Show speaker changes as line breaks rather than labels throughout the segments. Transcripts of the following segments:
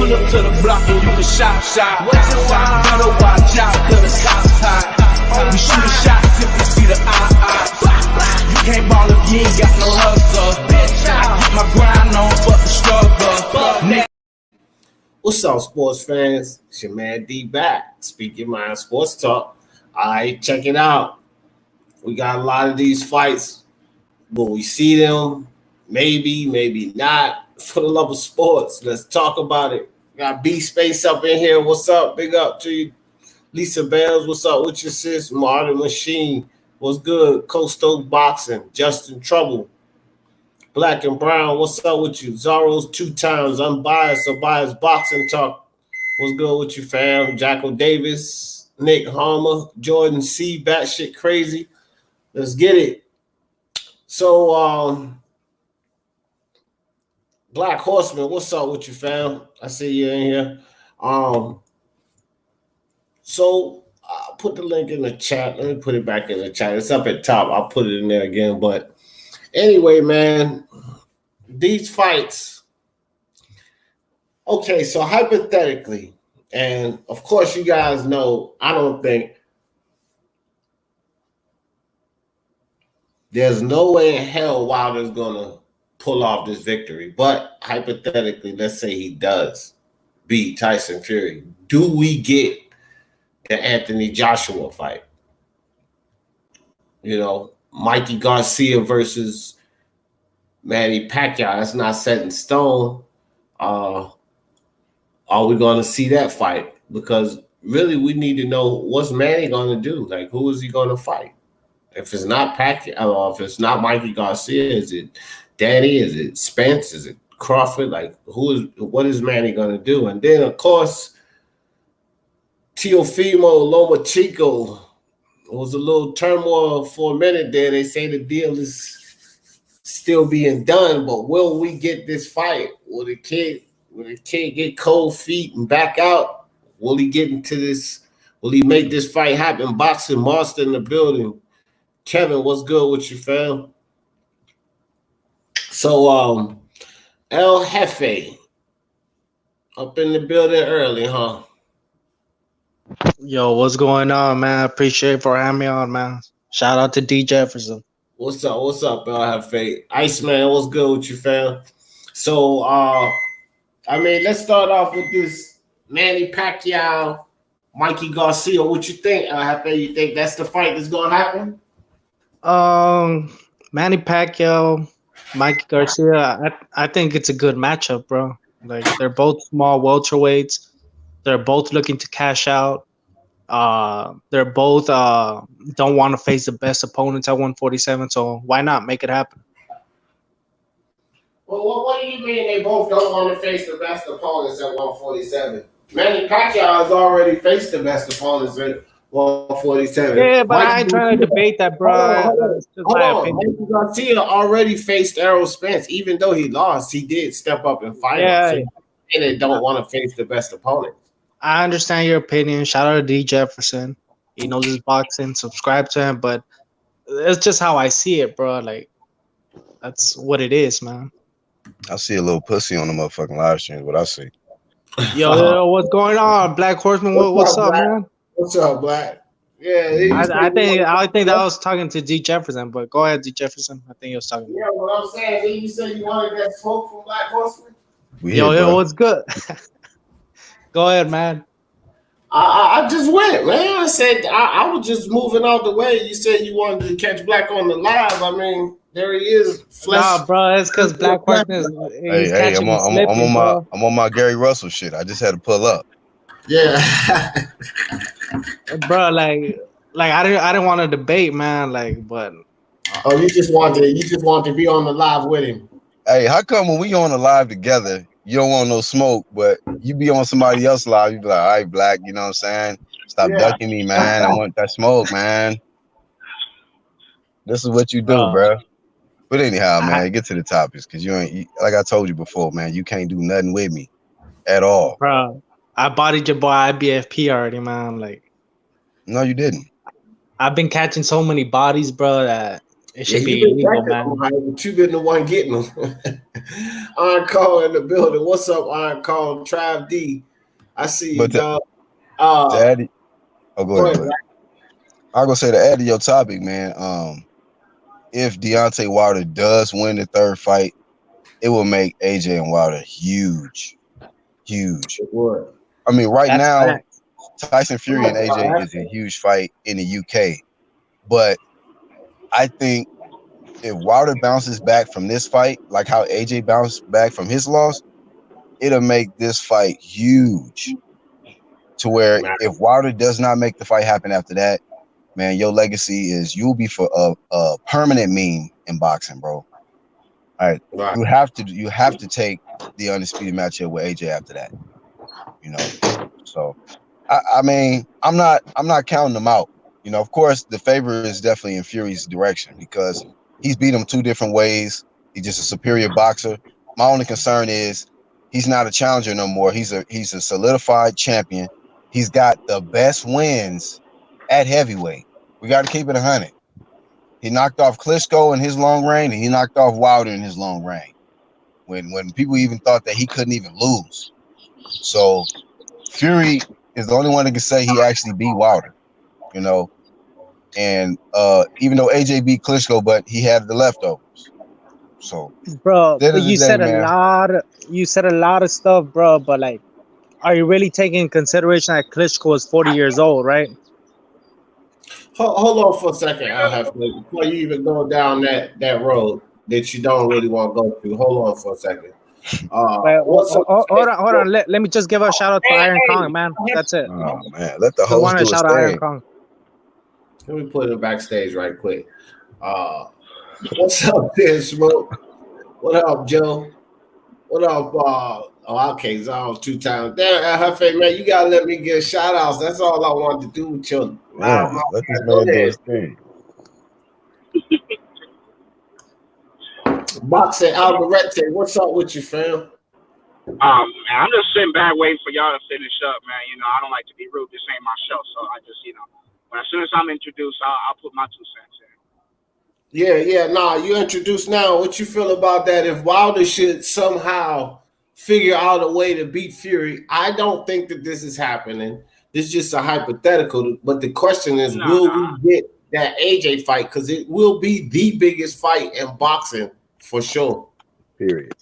Pull up to the block and you can shop. Better watch out, cause the cops hot. We shoot shots if we see the eye. You can't ball if you ain't got no hustle. I keep my grind on, fuck the struggle.
What's up, sports fans? It's your man D back. Speak Your Mind Sports Talk. All right, check it out. We got a lot of these fights. Will we see them? Maybe, maybe not. For the love of sports, let's talk about it. Got B-Space up in here. What's up? Big up to you. Lisa Bells, what's up with your sis? Martin Machine, what's good? Coastal Boxing, Justin Trouble. Black and Brown, what's up with you? Zorro's 2 times, Unbiased Boxing Talk. What's good with you, fam? Jacko Davis, Nick Harmer, Jordan C, batshit crazy. Let's get it. So, Black Horseman, what's up with you, fam? I see you in here. So I'll put the link in the chat. Let me put it back in the chat. It's up at top. I'll put it in there again. But anyway, man, these fights. Okay, so hypothetically, and of course you guys know, I don't think there's no way in hell Wilder's gonna pull off this victory. But hypothetically, let's say he does beat Tyson Fury. Do we get the Anthony Joshua fight? You know, Mikey Garcia versus Manny Pacquiao. That's not set in stone. Are we going to see that fight? Because really, we need to know what's Manny going to do. Like, who is he going to fight? If it's not Pacquiao, if it's not Mikey Garcia, is it Danny? Is it Spence? Is it Crawford? Like, what is Manny going to do? And then, of course, Teofimo Lomachenko. It was a little turmoil for a minute there. They say the deal is still being done, but will we get this fight? Will the kid get cold feet and back out? Will he get into this? Will he make this fight happen? Boxing Monster in the building. Kevin, what's good with you, fam? So, El Jefe up in the building early, huh?
Yo, what's going on, man? Appreciate for having me on, man. Shout out to D Jefferson.
What's up, El Jefe? Iceman, what's good with you, fam? So, let's start off with this Manny Pacquiao, Mikey Garcia. What you think, El Jefe? You think that's the fight that's going to happen?
Manny Pacquiao, Mikey Garcia, I think it's a good matchup, bro. Like, they're both small welterweights. They're both looking to cash out. They're both don't want to face the best opponents at 147, so why not make it happen?
Well, what do you mean they both don't want to face the best opponents at 147? Manny Pacquiao has already faced the best opponents at 147.
Yeah, but I ain't trying to debate that, bro.
Hold on. Mikey Garcia already faced Errol Spence. Even though he lost, he did step up and fight him. So they don't want to face the best opponent.
I understand your opinion. Shout out to D Jefferson. He knows his boxing. Subscribe to him. But it's just how I see it, bro. Like, that's what it is, man.
I see a little pussy on the motherfucking live stream. What I see.
Yo, what's going on, Black Horseman? What's up, man?
What's up, Black? Yeah,
I think that was talking to D Jefferson, but go ahead, D Jefferson. I think he was talking.
Yeah, what I'm saying, you said you wanted that smoke from Black Horseman.
Yo, what's good? Go ahead, man.
I just went, man. I said I was just moving out the way. You said you wanted to catch Black on the live. I mean, there he is.
Nah, bro, it's because Black Horseman is
I'm on my Gary Russell shit. I just had to pull up.
Yeah.
Bro, like I didn't want to debate, man. Like, but
you just want to be on the live with him.
Hey, how come when we on the live together, you don't want no smoke, but you be on somebody else live, you be like, all right, Black, you know what I'm saying? Stop ducking me, man. I want that smoke, man. This is what you do, bro. But anyhow, man, get to the topics, because like I told you before, man, you can't do nothing with me at all.
Bro, I bodied your boy IBFP already, man. Like,
no, you didn't.
I've been catching so many bodies, bro, that It
Yeah,
should
you've
be
been
illegal,
backing them,
man.
Hype, but you've been the one getting them. Iron Call in the building. What's up, Iron Call? Trav D. I see you,
But
dog.
to add, oh,
Go ahead.
I'm gonna say to add to your topic, man. If Deontay Wilder does win the third fight, it will make AJ and Wilder huge.
It would.
I mean, right
That's
now,
fact.
Tyson Fury and AJ is a huge fight in the UK, but I think if Wilder bounces back from this fight, like how AJ bounced back from his loss, it'll make this fight huge. To where if Wilder does not make the fight happen after that, man, your legacy is you'll be for a permanent meme in boxing, bro. All right. You have to take the undisputed matchup with AJ after that. You know, so I mean, I'm not counting them out. You know, of course, the favor is definitely in Fury's direction because he's beat him 2 different ways. He's just a superior boxer. My only concern is he's not a challenger no more. He's a solidified champion. He's got the best wins at heavyweight. We got to keep it 100. He knocked off Klitschko in his long reign, and he knocked off Wilder in his long reign. When people even thought that he couldn't even lose. So Fury is the only one that can say he actually beat Wilder, you know. And even though AJ beat Klitschko, but he had the leftovers. So,
bro, you said a lot of stuff, bro. But like, are you really taking in consideration that Klitschko is 40 years old, right?
Hold on for a second, before you even go down that road that you don't really want to go through. Hold on for a second.
Hold on. Let me just give a shout out to Iron Kong, man. That's it.
Oh man, let the host do his
shout out
thing.
Iron Kong.
Let me put it backstage right quick. What's up there, Smoke? What up, Joe? What up? Okay, Zone 2 times. Damn, Hefe, man, you gotta let me get shout outs. That's all I wanted to do with you.
Let this man do his thing.
Boxing Alvarez, what's up with you, fam?
Man, I'm just sitting back waiting for y'all to finish up, man. You know, I don't like to be rude. This ain't my show, so I just, you know, when as soon as I'm introduced, I'll put my 2 cents in.
Yeah. Nah, you introduced now. What you feel about that? If Wilder should somehow figure out a way to beat Fury, I don't think that this is happening. This is just a hypothetical. But the question is, will we get that AJ fight? Because it will be the biggest fight in boxing for sure.
Period.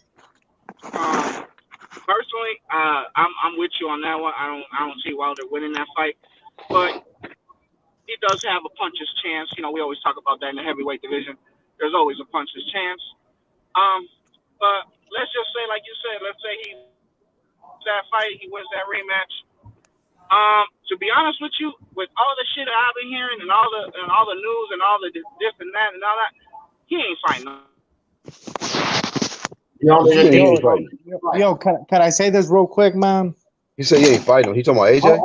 Personally, I'm with you on that one. I don't see Wilder winning that fight, but he does have a puncher's chance. You know, we always talk about that in the heavyweight division. There's always a puncher's chance. But let's just say, like you said, let's say he wins that fight, he wins that rematch. To be honest with you, with all the shit I've been hearing and all the news and all the this and that and all that, he ain't fighting.
Yo, can I say this real quick, man?
You say he ain't fighting him. He talking about AJ?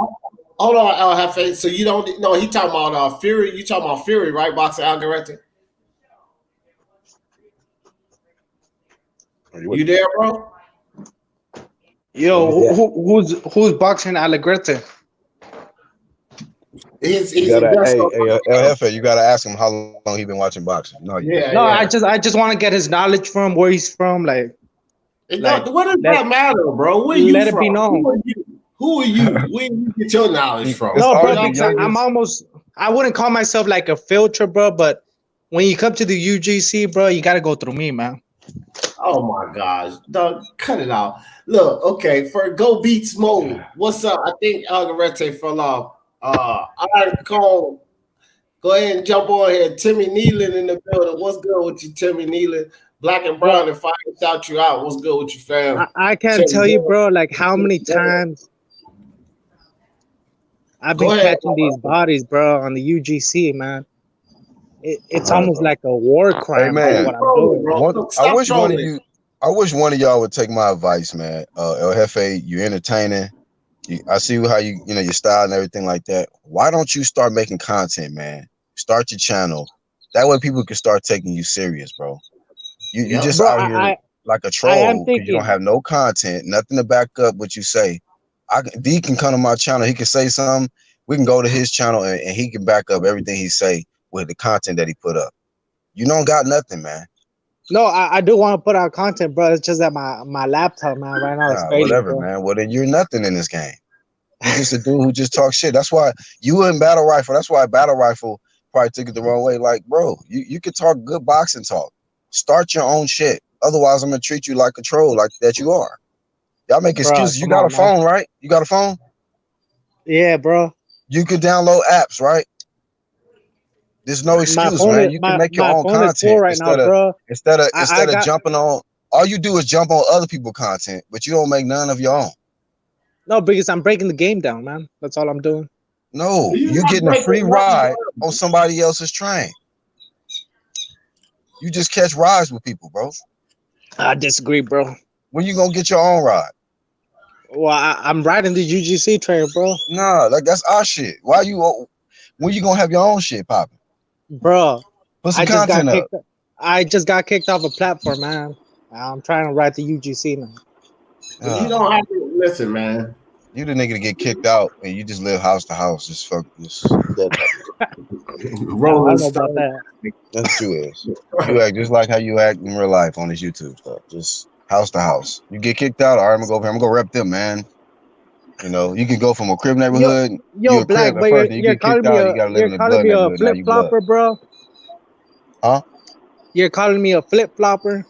Hold on, Hefe. So you don't know he talking about Fury. You talking about Fury, right? Boxer Alvarez. You there, bro?
Yo, who's boxing Allegretti?
He's
you gotta ask him how long he been watching boxing.
I just want to get his knowledge from where he's from. What
does that matter, bro? Where you
let
from?
It be known.
Who are you? Where you get your knowledge from?
No, bro, I wouldn't call myself like a filter, bro, but when you come to the UGC, bro, you gotta go through me, man.
Oh my gosh, dog, cut it out. Look, okay, for Go Beats Mode, what's up? I think Algarete fell off. All right, go ahead and jump on here. Timmy Nealon in the building. What's good with you, Timmy Nealon? Black and Brown, if I can shout you out, what's good with you, fam?
I can't tell you, bro, like how many times I've been catching these bodies, bro, on the UGC, man. It's almost like a war crime.
Hey, man,
what I'm doing.
I wish one of y'all would take my advice, man. El Jefe, you're entertaining. I see how your style and everything like that. Why don't you start making content, man? Start your channel. That way people can start taking you serious, bro. You just out here like a troll because you don't have no content, nothing to back up what you say. D can come to my channel. He can say something. We can go to his channel and he can back up everything he say with the content that he put up. You don't got nothing, man.
No, I do want to put out content, bro. It's just that my laptop, man, right now is failing,
Whatever,
bro.
man. Well, then you're nothing in this game. You're just a dude who just talks shit. That's why you in Battle Rifle. That's why Battle Rifle probably took it the wrong way. Like, bro, you can talk good boxing talk. Start your own shit. Otherwise, I'm gonna treat you like a troll, like that you are. Y'all make excuses. You got a phone, right? You got a phone?
Yeah, bro.
You can download apps, right? There's no excuse, man. You can make your own content instead of jumping on. All you do is jump on other people's content, but you don't make none of your own.
No, because I'm breaking the game down, man. That's all I'm doing.
No, you're getting a free ride on somebody else's train. You just catch rides with people, bro.
I disagree, bro.
When you gonna get your own ride?
Well, I'm riding the UGC train, bro.
Nah, like that's our shit. Why you? When you gonna have your own shit popping?
Bro,
put some content up.
I just got kicked off a platform, man. I'm trying to ride the UGC now.
You don't have to listen, man.
You the nigga to get kicked out and you just live house to house. Just fuck this.
Rolling
about that.
That's you is. You act just like how you act in real life on this YouTube stuff. Just house to house. You get kicked out, all right, I'm gonna go over here. I'm gonna go rep them, man. You know, you can go from a crib neighborhood.
Yo, Black, but you're calling me a flip flopper, bro.
Huh?
You're calling me a flip flopper?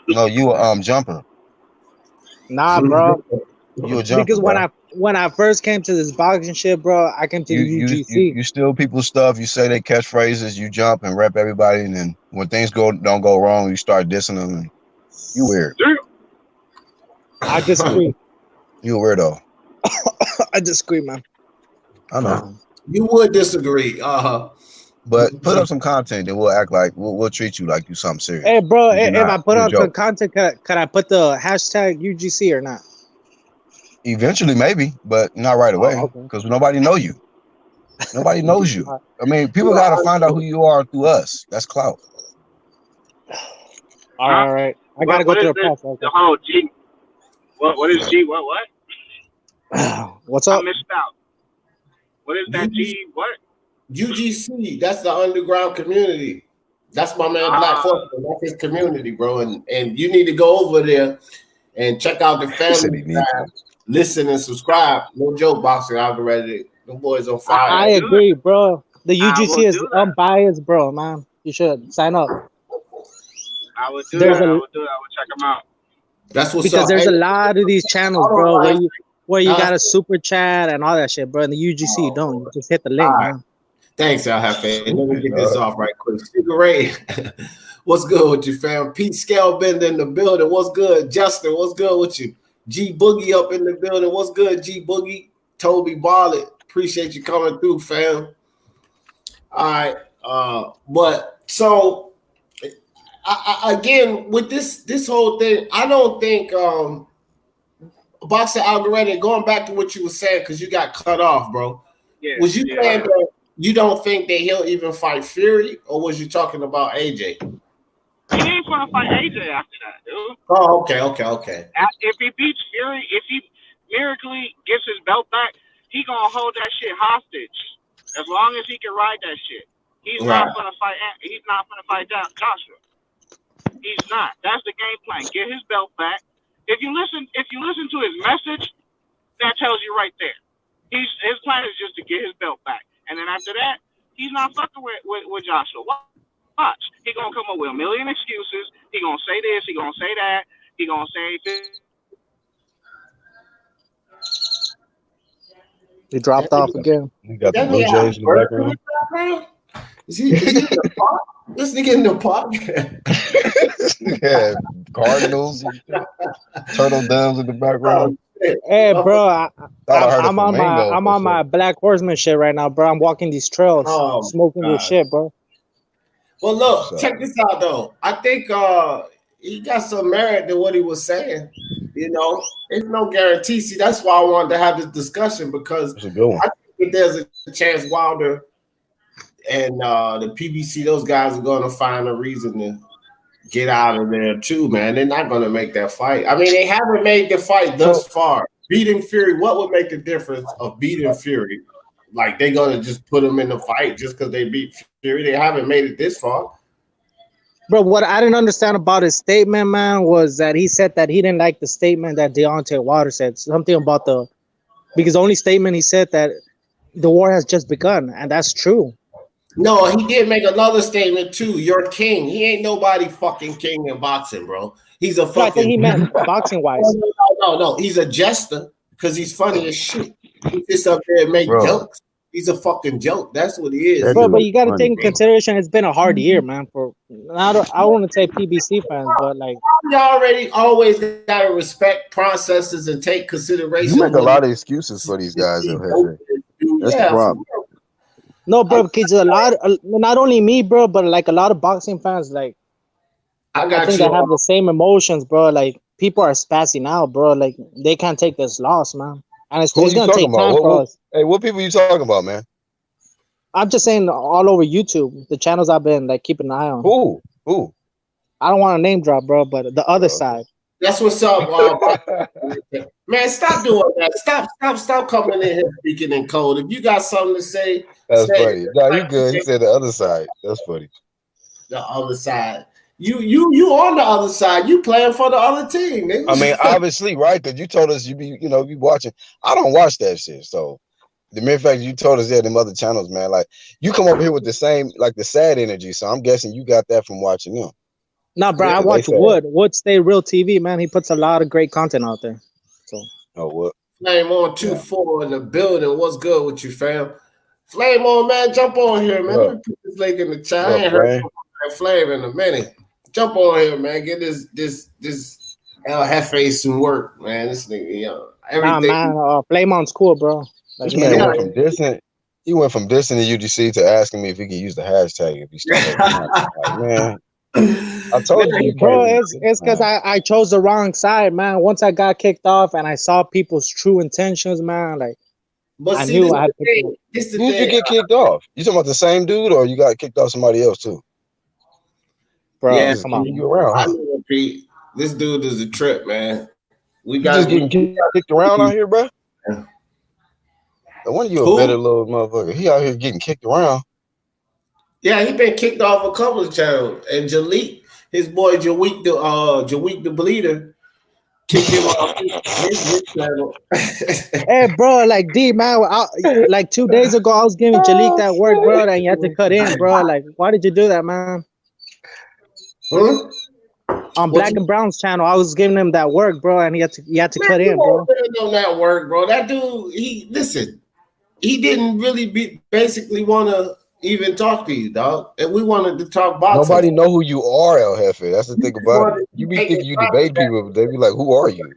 No, you a jumper.
Nah, bro.
You a jumper.
Because when I first came to this boxing shit, bro, I came to the UGC.
You steal people's stuff. You say they catchphrases. You jump and rep everybody, and then when things don't go wrong, you start dissing them. And you weird.
I disagree.
You a weirdo.
I disagree, man.
I know.
You would disagree.
But put up some content, and we'll act like we'll treat you like you something serious.
Hey, bro, if I put up some content, can I put the hashtag UGC or not?
Eventually, maybe, but not right away, because nobody know you. Nobody knows you. I mean, people gotta find out who you are through us. That's clout.
All right, I gotta go through the process.
Oh, G. What is G? What?
What's up?
I missed out. What is that G? What?
UGC. That's the underground community. That's my man Black Horseman. That's his community, bro. And you need to go over there and check out the family. Listen and subscribe. No joke, boxing algorithm. The boys on fire.
I agree, bro. The UGC is unbiased, bro, man. You should sign up.
I would do that. I would check them out.
That's what's
because
up.
there's a lot of these channels, bro, where you got a super chat and all that shit, bro. And the UGC, you don't. You just hit the link, man.
Thanks, Al Hafe. Let me get this off right quick. Super Ray, what's good with you, fam? Pete Scalebender in the building. What's good? Justin, what's good with you? G Boogie up in the building. What's good, G Boogie? Toby Barlett, appreciate you coming through, fam. All right, but so I again with this whole thing, I don't think boxing algorithm. Going back to what you were saying, because you got cut off, bro.
Yeah,
was you saying that you don't think that he'll even fight Fury, or was you talking about AJ?
He ain't gonna fight AJ after that, dude.
Oh, okay.
If he beats Fury, if he miraculously gets his belt back, he gonna hold that shit hostage as long as he can ride that shit. He's not gonna fight. He's not gonna fight Joshua. He's not. That's the game plan. Get his belt back. If you listen to his message, that tells you right there. His plan is just to get his belt back, and then after that, he's not fucking with Joshua. Watch. He gonna come up with a million excuses. He gonna say this. He gonna say that. He gonna say this.
He dropped off again.
We got the Blue Jays in the background.
Is he in the park? This nigga in the park?
Yeah, Cardinals, turtle doves in the background.
Hey, bro, I'm on my Black Horseman shit right now, bro. I'm walking these trails, smoking this shit, bro.
Well, look, check this out, though. I think he got some merit to what he was saying. You know, it's no guarantee. See, that's why I wanted to have this discussion, because I think there's a chance Wilder and the PBC, those guys are going to find a reason to get out of there too, man. They're not going to make that fight. I mean, they haven't made the fight thus far. Beating Fury, what would make the difference of beating Fury? Like, they're going to just put him in the fight just because they beat Fury. They haven't made it this far.
Bro, what I didn't understand about his statement, man, was that he said that he didn't like the statement that Deontay Wilder said. Something about because the only statement he said that the war has just begun, and that's true.
No, he did make another statement too. You're king. He ain't nobody fucking king in boxing, bro. He's a fucking.
No, I think he meant boxing wise.
No. He's a jester because he's funny as shit. He sits up there and make jokes. He's a fucking joke. That's what he is.
Bro, but you got to take in consideration it's been a hard year, man. I don't want to say PBC fans, but like
you already always got to respect processes and take consideration.
You make a lot of excuses for these guys, though. That's the problem.
No, bro, because not only me, bro, but like a lot of boxing fans, like I think they have the same emotions, bro. Like people are spazzing out, bro. Like they can't take this loss, man. And it's gonna take time for us.
Hey, what people you talking about, man?
I'm just saying all over YouTube, the channels I've been like keeping an eye on.
Who?
I don't want to name drop, bro, but the other side.
That's what's up, man. Stop doing that. Stop coming in here speaking in code. If you got something to say,
that's funny. No, you good. He said the other side. That's funny.
The other side. You on the other side. You playing for the other team, nigga.
I mean, obviously, right? Because you told us you be watching. I don't watch that shit. So the mere fact you told us them other channels, man, like you come over here with the same, like the sad energy. So I'm guessing you got that from watching them.
Nah, bro, I watch Wood Stay Real TV, man. He puts a lot of great content out there. So
what?
Flame on 2-4 in the building. What's good with you, fam? Flame on, man. Jump on here, man. Let me put this link in the chat. I ain't heard from Flame in a minute. Jump on here, man. Get this El Jefe some work, man. This nigga, everything.
Nah, man. Flame on's cool, bro.
Like, this man went from dissing. He went from dissing the UGC to asking me if he could use the hashtag if he started. Like, man. I told you,
bro. It's because I chose the wrong side, man. Once I got kicked off and I saw people's true intentions, man, like I knew I had to.
Who did you get kicked off? You talking about the same dude, or you got kicked off somebody else too?
Bro, yeah, come on.
You around?
I know, Pete. This dude is a trip, man. We
got getting kicked around out here, bro. Yeah. One of you a better little motherfucker. He out here getting kicked around.
Yeah, he been kicked off a couple of channels. And Jalik, his boy Jawik the Bleeder, kicked him off his channel.
Hey, bro, like D, man, like 2 days ago, I was giving Jalik that work, bro, and you had to cut in, bro. Like, why did you do that, man?
Huh?
On Black and Brown's channel, I was giving him that work, bro, and he had to cut in, bro.
On that work, bro. That dude, he didn't really basically want to even talk to you, dog. And we wanted to talk boxing.
Nobody know who you are, El Jefe. That's the thing about it. You be thinking you debate people, but they be like, who are you?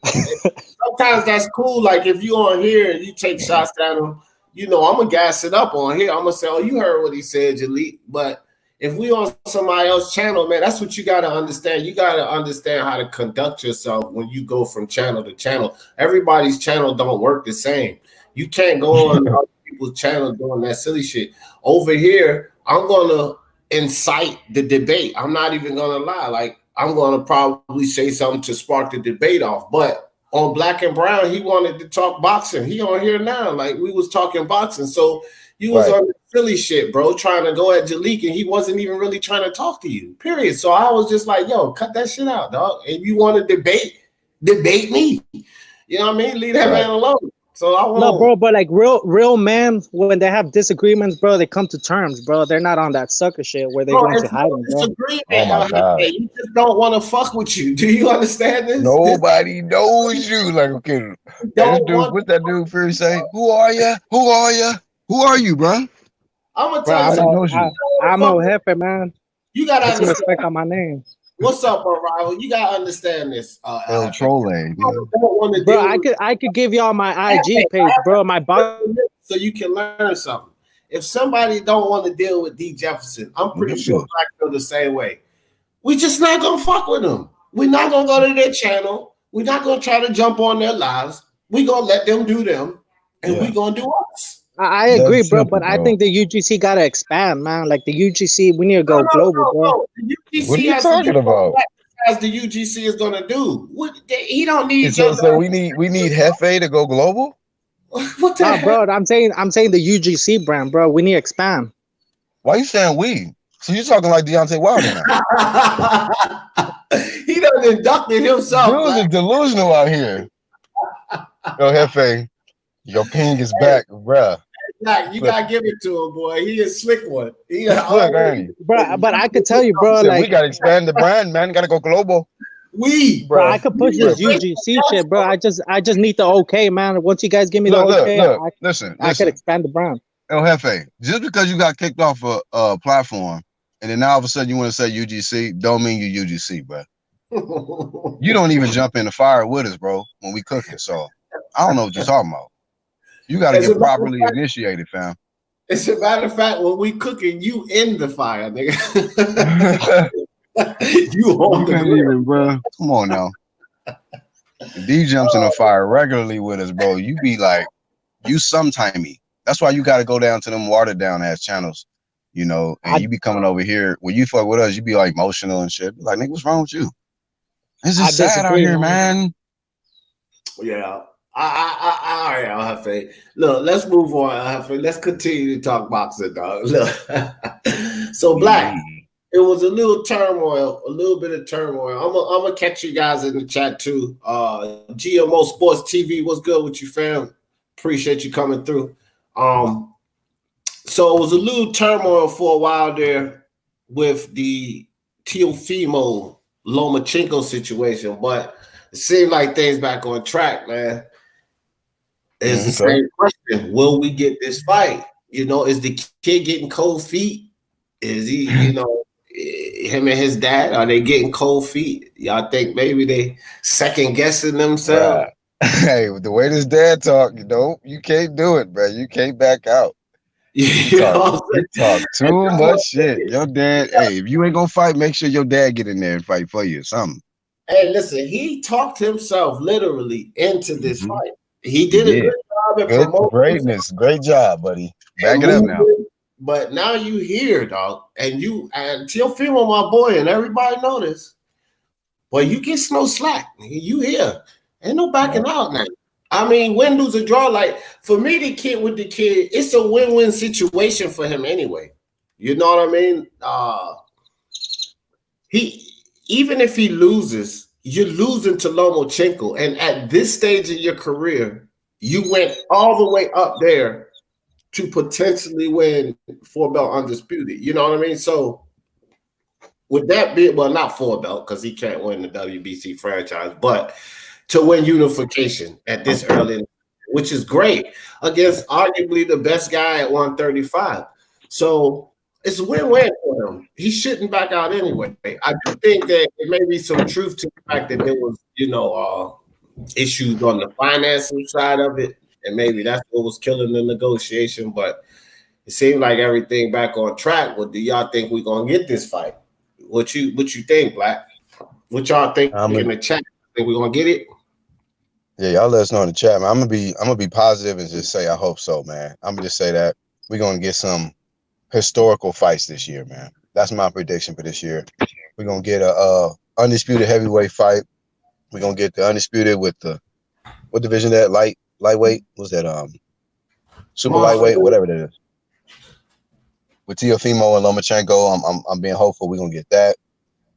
Sometimes that's cool. Like if you on here and you take shots at him, I'm gonna gas it up on here. I'm gonna say, oh, you heard what he said, Jalik. But if we on somebody else's channel, man, that's what you gotta understand. You gotta understand how to conduct yourself when you go from channel to channel. Everybody's channel don't work the same. You can't go on other people's channel doing that silly shit. Over here, I'm gonna incite the debate. I'm not even gonna lie. Like I'm gonna probably say something to spark the debate off. But on Black and Brown, he wanted to talk boxing. He on here now. Like we was talking boxing. So you was on the silly shit, bro, trying to go at Jalik, and he wasn't even really trying to talk to you. Period. So I was just like, yo, cut that shit out, dog. If you want to debate me. You know what I mean? Leave that man alone. So I
no, bro, but like real men, when they have disagreements, bro, they come to terms, bro. They're not on that sucker shit where they're going to hide them, bro.
Oh my God.
You just don't want to fuck with you. Do you understand this?
Nobody knows you. Like, okay, what's that dude first say? Who are you? Who are you? Who are you, bro?
I'm gonna tell you something.
I'm El Jefe, man.
You gotta
understand. Respect on my name.
What's up, Arrival? You gotta understand this.
Trolling.
Bro, I could give y'all my IG page, bro. My body,
so you can learn something. If somebody don't want to deal with D Jefferson, I'm pretty sure Black feel the same way. We just not gonna fuck with them. We're not gonna go to their channel. We're not gonna try to jump on their lives. We're gonna let them do them, and we're gonna do us.
I agree, bro, but I think the UGC gotta expand, man. Like the UGC, we need to go global, bro.
The UGC
what are you talking about?
As the UGC is gonna do, he don't need.
So we need Jefe to go global.
What the hell?
Bro? I'm saying the UGC brand, bro. We need to expand.
Why you saying we? So you're talking like Deontay Wilder now.
He done inducted himself.
Dudes is delusional out here. Yo, Hefe, your ping is back, bruh.
Like, you gotta give it to him, boy. He a slick one. He a
Look, Ernie.
Bro, but I could tell you, bro,
Said,
like
we gotta expand the brand, man. Gotta go global.
bro, I could push this UGC shit, bro. I just need the okay, man. Once you guys give me the okay,
listen.
I could expand the brand.
El Jefe, just because you got kicked off a platform and then now all of a sudden you want to say UGC, don't mean you UGC, bro. You don't even jump in the fire with us, bro, when we cook it. So I don't know what you're talking about. You got to get properly initiated, fam.
As a matter of fact, when we cooking, you in the fire, nigga. You on the
even, bro. Come on now. D jumps in the fire regularly with us, bro. You be like, you sometimey. That's why you got to go down to them watered down ass channels, you know, and you be coming over here. When you fuck with us, you be like emotional and shit. Like, nigga, what's wrong with you? It's just sad out here, man.
Yeah. I'll have faith. Look, let's move on. I'll have faith. Let's continue to talk boxing, dog. Look. So, Black, it was a little turmoil, a little bit of turmoil. I'm gonna catch you guys in the chat too. GMO Sports TV, what's good with you, fam? Appreciate you coming through. So it was a little turmoil for a while there with the Teofimo Lomachenko situation, but it seemed like things back on track, man. It's the same question. Will we get this fight? You know, is the kid getting cold feet? Is he, you know, him and his dad, are they getting cold feet? Y'all think maybe they second guessing themselves?
Hey, the way this dad talk, you know, you can't do it, bro. You can't back out. You talk too much shit. Your dad, hey, if you ain't gonna fight, make sure your dad get in there and fight for you or something.
Hey, listen, he talked himself literally into this fight. He did a good job at promoting.
Greatness. Great job, buddy. Back it up now.
But now you here, dog, and Teofimo, my boy, and everybody know this. Well, you get no slack. You here. Ain't no backing out now. I mean, win, lose, or draw. Like, for me, the kid, it's a win-win situation for him anyway. You know what I mean? Even if he loses, you're losing to Lomachenko. And at this stage of your career, you went all the way up there to potentially win 4-belt undisputed. You know what I mean? So would that be, well, not 4-belt because he can't win the WBC franchise, but to win unification at this early, which is great, against arguably the best guy at 135. So it's a win-win for him. He shouldn't back out anyway. I do think that there may be some truth to the fact that there was, you know, issues on the financing side of it, and maybe that's what was killing the negotiation. But it seemed like everything back on track. Well, do y'all think we're gonna get this fight? What you think, Black? What y'all think in the chat? Think we're gonna get it?
Yeah, y'all let us know in the chat, man. I'm gonna be positive and just say I hope so, man. I'm gonna just say that we're gonna get some historical fights this year, man. That's my prediction for this year. We're gonna get a undisputed heavyweight fight. We're gonna get the undisputed with the what division that lightweight? What's that? Super lightweight, whatever that is. With Teofimo and Lomachenko, I'm being hopeful we're gonna get that.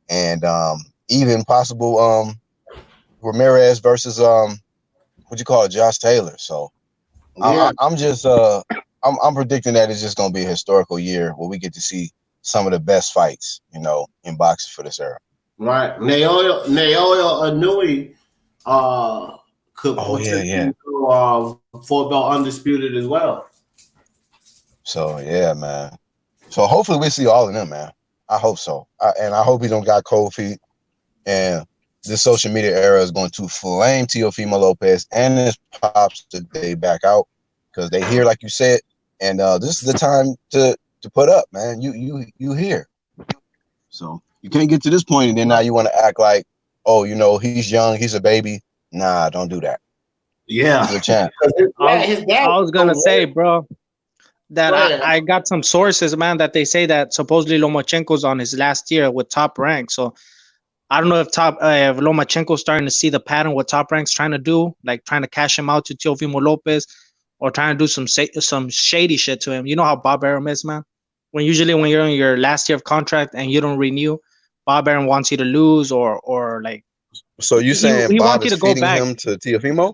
And even possible Ramirez versus what you call it, Josh Taylor. So yeah. I'm just I'm predicting that it's just gonna be a historical year where we get to see some of the best fights, you know, in boxing for this era.
Right. Naoya Inoue could potentially go 4-belt undisputed as well.
So yeah, man. So hopefully we see all of them, man. I hope so. And I hope he don't got cold feet. And this social media era is going to flame Teofimo Lopez and his pops that they back out because they here, like you said. And this is the time to put up, man. You here. So you can't get to this point and then now you want to act like, oh, you know, he's young, he's a baby. Nah, don't do that.
Yeah.
Good chance.
I was gonna say, bro, that I got some sources, man, that they say that supposedly Lomachenko's on his last year with Top Rank. So I don't know if Lomachenko's starting to see the pattern what Top Rank's trying to do, like trying to cash him out to Teofimo Lopez or trying to do some shady shit to him. You know how Bob Arum is, man. when you're in your last year of contract and you don't renew, Bob Arum wants you to lose or like.
So you saying
he
Bob
wants you
is
to go
feeding
back.
him to Teofimo?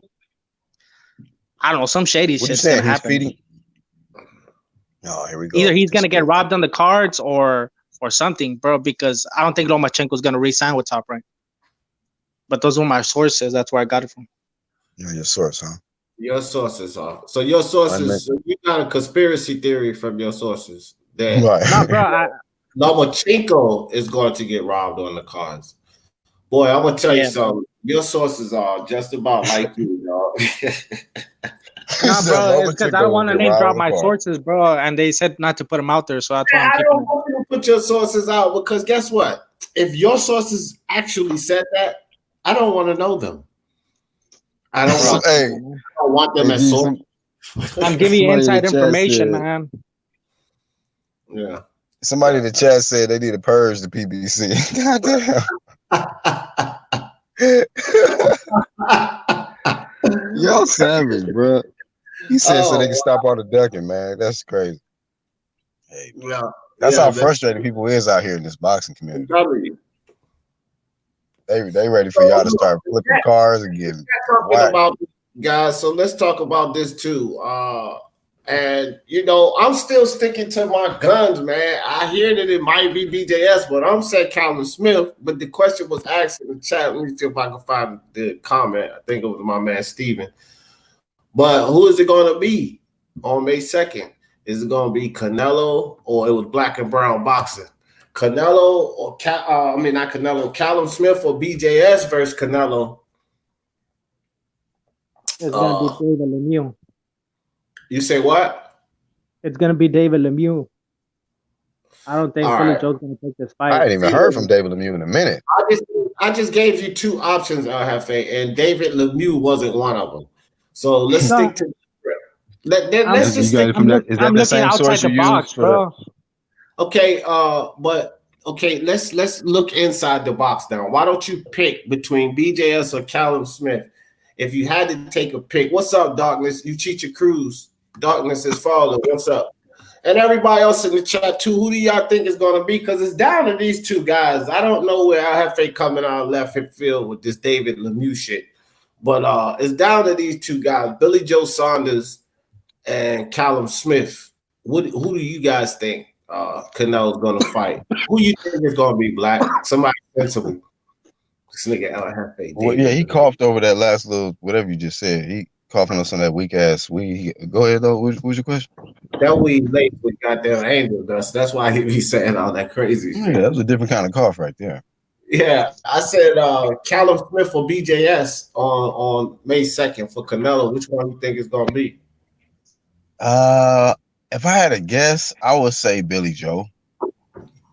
I don't know, some shady
What you
shit's gonna
saying? He's
happen.
feeding. Oh, here we go.
Either he's gonna get robbed on the cards or something, bro. Because I don't think Lomachenko's gonna re-sign with Top Rank. But those were my sources. That's where I got it from.
Yeah, your source, huh?
Your sources are. So your sources, so you got a conspiracy theory from your sources that
Right.
Nah, bro.
Lomachenko is going to get robbed on the cards. Boy, I'm gonna tell you something. Your sources are just about like you, dog.
Nah, bro, it's because I don't want to name drop my sources, bro. And they said not to put them out there, so that's why I'm keeping
don't want you to put your sources out because guess what? If your sources actually said that, I don't want to know them. I don't want them as sources.
I'm giving you inside information, man.
Yeah.
Somebody in the chat said they need to purge the PBC. Goddamn. Y'all savage, bro. He said so they can stop all the ducking, man. That's crazy. Hey, that's how frustrated people is out here in this boxing community. They ready for y'all to start flipping cars and getting
about guys. So let's talk about this too. And you know, I'm still sticking to my guns, man. I hear that it might be BJS, but I'm saying Callum Smith. But the question was asked in the chat. Let me see if I can find the comment. I think it was my man Steven. But who is it going to be on May 2nd? Is it going to be Canelo or it was Black and Brown Boxing? Canelo or not Canelo, Callum Smith or BJS versus Canelo?
It's going to be David Lemieux.
You say what?
It's going to be David Lemieux. I don't think Philly Joe's going to take this fight.
I ain't even heard from David Lemieux in a minute.
I just gave you two options, Hefe, and David Lemieux wasn't one of them. So let's stick to let's just stick.
I'm looking outside the box, bro.
Okay, let's look inside the box now. Why don't you pick between BJS or Callum Smith? If you had to take a pick, what's up, Darkness? You cheat your cruise. Darkness is falling. What's up? And everybody else in the chat too. Who do y'all think is going to be? Because it's down to these two guys. I don't know where I have faith coming out of left field with this David Lemieux shit, but it's down to these two guys, Billy Joe Saunders and Callum Smith. Who do you guys think Canelo's going to fight? Who you think is going to be Black? Somebody sensible. This nigga LFA.
Well, yeah, he coughed over that last little whatever you just said. He coughing on some of that weak ass weed. Go ahead though. What's your question?
That weed late with goddamn angel dust. That's why he be saying all that crazy shit.
Yeah, that was a different kind of cough right there.
Yeah, I said Callum Smith or BJS on May 2nd for Canelo. Which one you think is gonna be?
If I had a guess, I would say Billy Joe.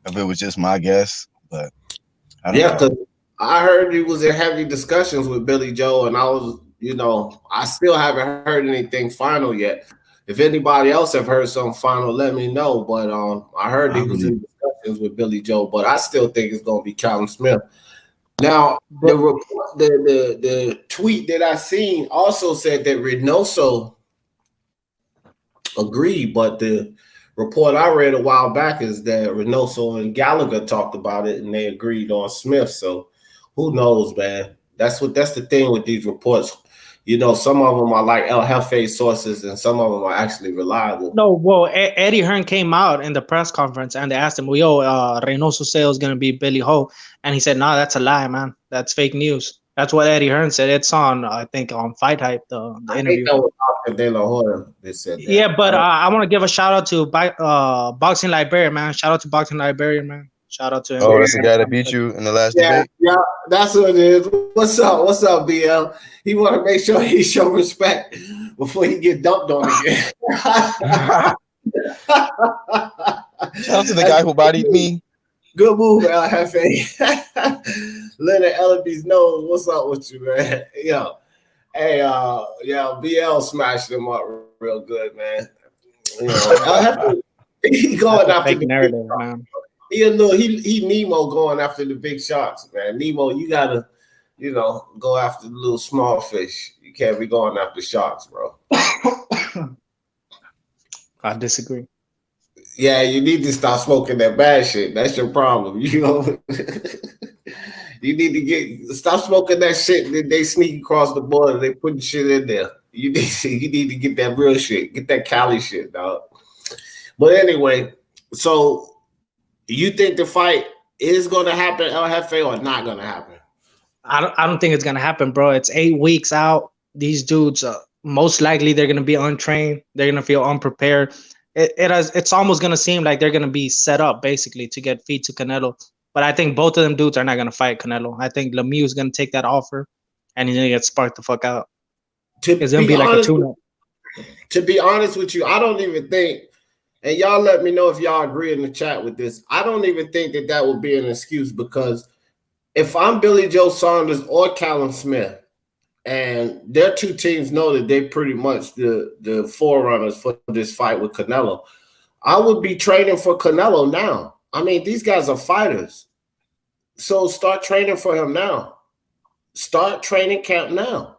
If it was just my guess, but I don't know.
Because I heard he was in heavy discussions with Billy Joe, and I was, I still haven't heard anything final yet. If anybody else have heard something final, let me know. But I heard he was in discussions with Billy Joe, but I still think it's gonna be Callum Smith. Now, the tweet that I seen also said that Reynoso agreed, but the report I read a while back is that Reynoso and Gallagher talked about it and they agreed on Smith. So who knows, man? That's the thing with these reports. Some of them are like El Jefe sources and some of them are actually reliable.
No, well, Eddie Hearn came out in the press conference and they asked him, Reynoso said it was going to be Billy Ho. And he said, no, that's a lie, man. That's fake news. That's what Eddie Hearn said. It's on, I think, on Fight Hype, the interview.
I think that was Oscar De La Hoya that said that.
Yeah, but I want to give a shout out to Boxing Librarian, man. Shout out to Boxing Librarian, man. Shout out to him.
Oh, that's the guy that beat you in the last debate?
Yeah, that's what it is. What's up, BL? He want to make sure he show respect before he get dumped on again.
Shout out to the guy who bodied me.
Good move, El Jefe. Leonard Ellaby's nose. What's up with you, man? Yo. Hey, BL smashed him up real good, man. El Jefe, he going after the narrative, man. He Nemo going after the big sharks, man. Nemo, you gotta, go after the little small fish. You can't be going after sharks, bro.
I disagree.
Yeah, you need to stop smoking that bad shit. That's your problem. You know, you need to stop smoking that shit. That they sneak across the border. They put shit in there. You need to get that real shit. Get that Cali shit, dog. But anyway, so you think the fight is going to happen, El Jefe, or not going to happen?
I don't think it's gonna happen, bro. It's 8 weeks out. These dudes, most likely, they're gonna be untrained. They're gonna feel unprepared. It's almost gonna seem like they're gonna be set up basically to get feet to Canelo. But I think both of them dudes are not gonna fight Canelo. I think Lemieux is gonna take that offer, and he's gonna get sparked the fuck out. It's gonna be like a tune-up.
To be honest with you, I don't even think, and y'all let me know if y'all agree in the chat with this. I don't even think that would be an excuse, because if I'm Billy Joe Saunders or Callum Smith, and their two teams know that they're pretty much the forerunners for this fight with Canelo, I would be training for Canelo now. I mean, these guys are fighters. So start training for him now. Start training camp now.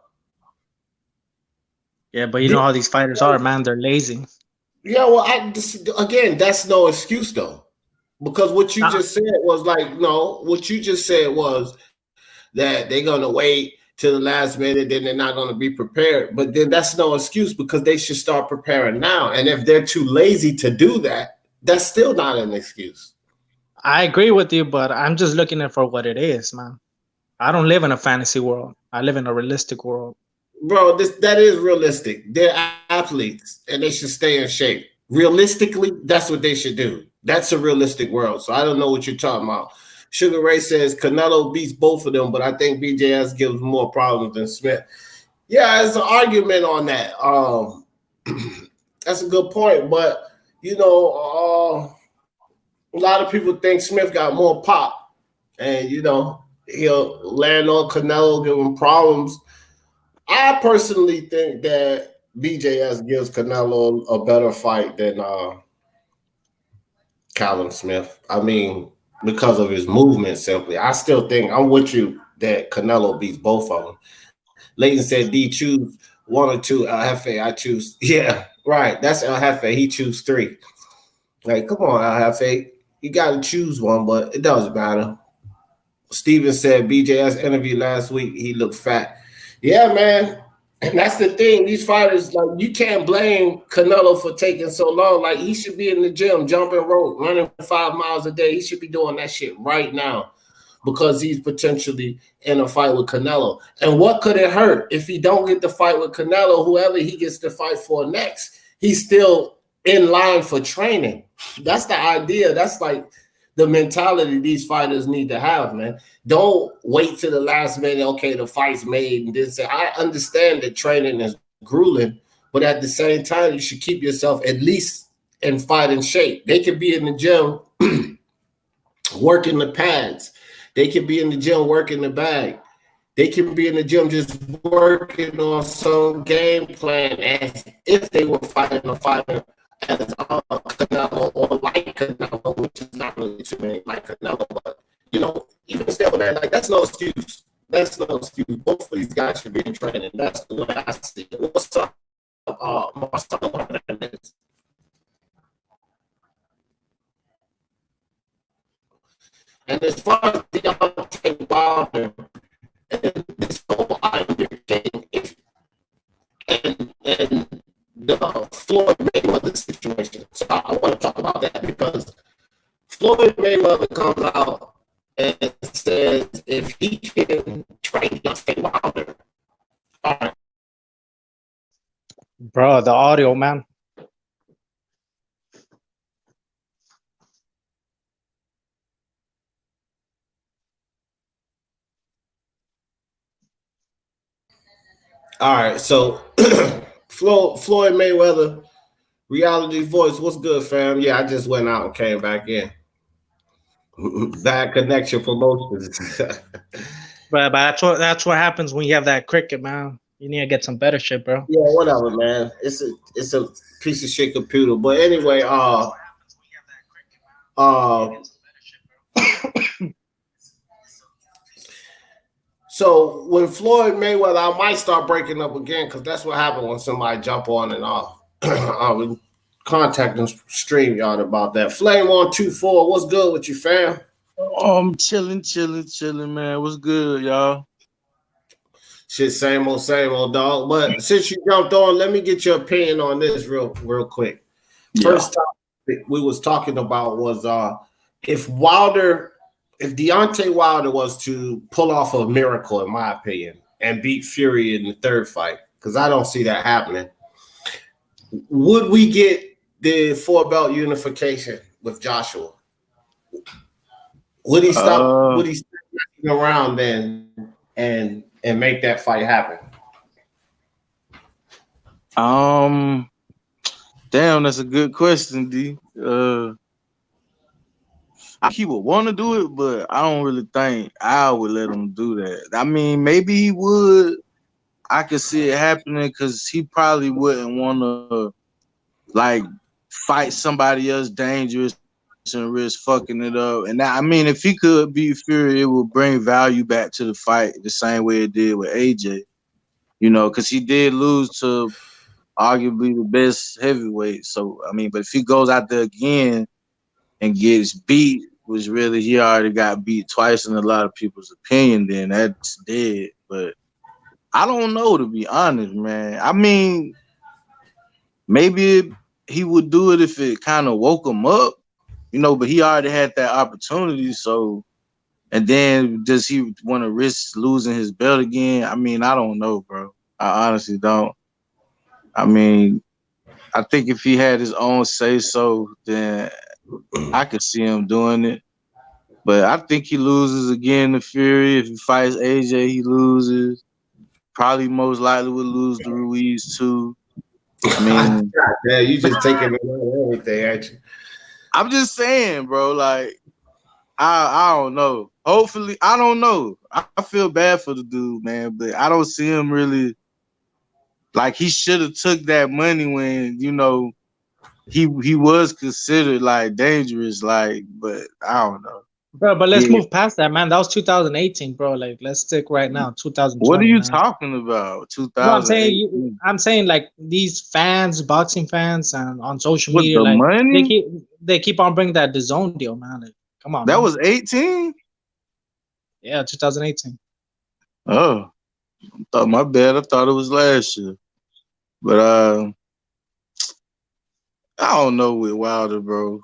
Yeah, but you know how these fighters are, man. They're lazy.
Yeah, well, again, that's no excuse, though. Because what you just said was what you just said was that they're going to wait till the last minute, then they're not going to be prepared. But then that's no excuse, because they should start preparing now. And if they're too lazy to do that, that's still not an excuse.
I agree with you, but I'm just looking at it for what it is, man. I don't live in a fantasy world. I live in a realistic world.
Bro, that is realistic. They're athletes, and they should stay in shape. Realistically, that's what they should do. That's a realistic world. So I don't know what you're talking about. Sugar Ray says Canelo beats both of them, but I think BJS gives more problems than Smith. Yeah, it's an argument on that. That's a good point, but you know, a lot of people think Smith got more pop, and you know he'll land on Canelo, give him problems. I personally think that BJS gives Canelo a better fight than Callum Smith. I mean, because of his movement, simply. I still think I'm with you that Canelo beats both of them. Leighton said, D, choose one or two. El Jefe, I choose. Yeah, right. That's El Jefe. He choose three. Like, come on, El Jefe. You got to choose one, but it doesn't matter. Steven said, BJS interview last week, he looked fat. Yeah, man. And that's the thing. These fighters, like, you can't blame Canelo for taking so long. Like, he should be in the gym, jumping rope, running 5 miles a day. He should be doing that shit right now, because he's potentially in a fight with Canelo. And what could it hurt if he don't get the fight with Canelo? Whoever he gets to fight for next, he's still in line for training. That's the idea. That's like the mentality these fighters need to have, man. Don't wait till the last minute, okay, the fight's made, and then say, I understand that training is grueling, but at the same time, you should keep yourself at least in fighting shape. They could be in the gym working the pads. They could be in the gym working the bag. They can be in the gym just working on some game plan as if they were fighting a fighter as Canelo or like Canelo, which is not really too many like Canelo, but you know, even still, man, like that's no excuse. That's no excuse. Both of these guys should be in training. That's the way I see it. What's up, Marcelo Hernandez? And as far as Deontay Wilder and this whole Iron thing, and the Floyd Mayweather situation. So I want to talk about that, because Floyd Mayweather comes out and says if he can train Deontay Wilder, all right.
Bro, the audio, man.
All right, so Floyd Mayweather, Reality Voice, what's good, fam? Yeah, I just went out and came back in. Bad connection promotions.
But that's what happens when you have that cricket, man. You need to get some better shit, bro.
Yeah, whatever, man. It's a piece of shit computer. But anyway, so when Floyd Mayweather, I might start breaking up again, because that's what happened when somebody jump on and off. contact and stream y'all about that. Flame on 24. What's good with you, fam?
Oh, I'm chilling, man. What's good, y'all?
Shit, same old dog. But since you jumped on, let me get your opinion on this real quick. First topic we was talking about was if Deontay Wilder was to pull off a miracle, in my opinion, and beat Fury in the third fight, because I don't see that happening, would we get the 4-belt unification with Joshua? Would he stop? Would he stop around then and make that fight happen?
Damn, that's a good question, D. He would want to do it, but I don't really think I would let him do that. I mean, maybe he would. I could see it happening because he probably wouldn't want to like fight somebody else dangerous and risk fucking it up. And that, I mean, if he could beat Fury, it would bring value back to the fight the same way it did with AJ. You know, because he did lose to arguably the best heavyweight. So I mean, but if he goes out there again and gets beat, which really he already got beat twice in a lot of people's opinion, then that's dead. But I don't know, to be honest, man. I mean, maybe he would do it if it kind of woke him up, you know, but he already had that opportunity. So, and then does he want to risk losing his belt again? I mean, I don't know, bro. I honestly don't. I mean, I think if he had his own say-so, then I could see him doing it. But I think he loses again to Fury. If he fights AJ, he loses. Probably most likely would lose to Ruiz too. I mean,
yeah, you just taking everything, aren't you?
I'm just saying, bro. Like, I don't know. Hopefully, I don't know. I feel bad for the dude, man, but I don't see him really. Like, he should have took that money when, you know, he was considered like dangerous, like, but I don't know.
Bro, but let's move past that, man. That was 2018, bro. Like, let's stick right now, 2020.
What are you talking about? 2018.
No, I'm saying like these fans, boxing fans, and on social
With
media,
the
like
money?
they keep on bringing that DAZN deal, man. Like, come on.
That
man.
was 18?
Yeah, 2018.
Oh, my bad. I thought it was last year. But I don't know with Wilder, bro.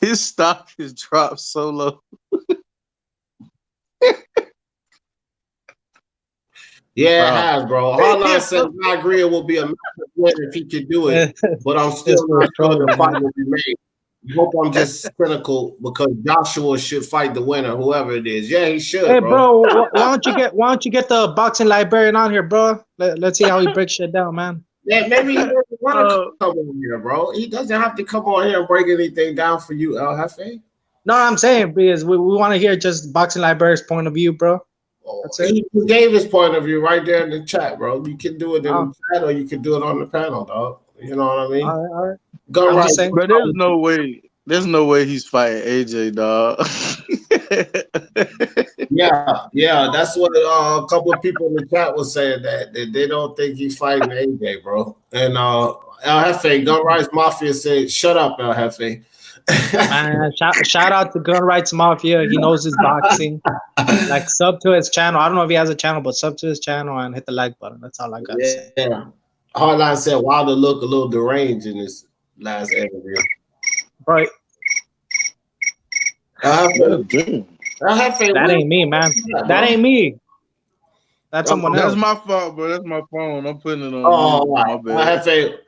His stock has dropped so low.
Yeah, it has, bro. Hardline said I agree it will be a massive win if he could do it, but I'm still not sure the fight will be made. I hope I'm just cynical because Joshua should fight the winner, whoever it is. Yeah, he should,
Hey,
bro.
why don't you get the boxing librarian on here, bro? Let's see how he breaks shit down, man.
Yeah, maybe he doesn't want to come on here, bro. He doesn't have to come on here and break anything down for you, El Jefe.
No, I'm saying because we want to hear just boxing librarian's point of view, bro.
He gave his point of view right there in the chat, bro. You can do it in the chat or you can do it on the panel, dog. You know what I mean?
All right.
Go right.
But there's no way. There's no way he's fighting AJ, dog.
Yeah. That's what a couple of people in the chat was saying that they don't think he's fighting AJ, bro. And El Jefe, Gun Rights Mafia said, "Shut up, El Jefe."
Man, shout out to Gun Rights Mafia. He knows his boxing. Like, sub to his channel. I don't know if he has a channel, but sub to his channel and hit the like button. That's all I got to say.
Yeah. Hardline said Wilder looked a little deranged in this last interview.
Right. That ain't me, man. That ain't me. That's someone else.
That's my fault, bro. That's my phone. I'm putting it on.
My bad.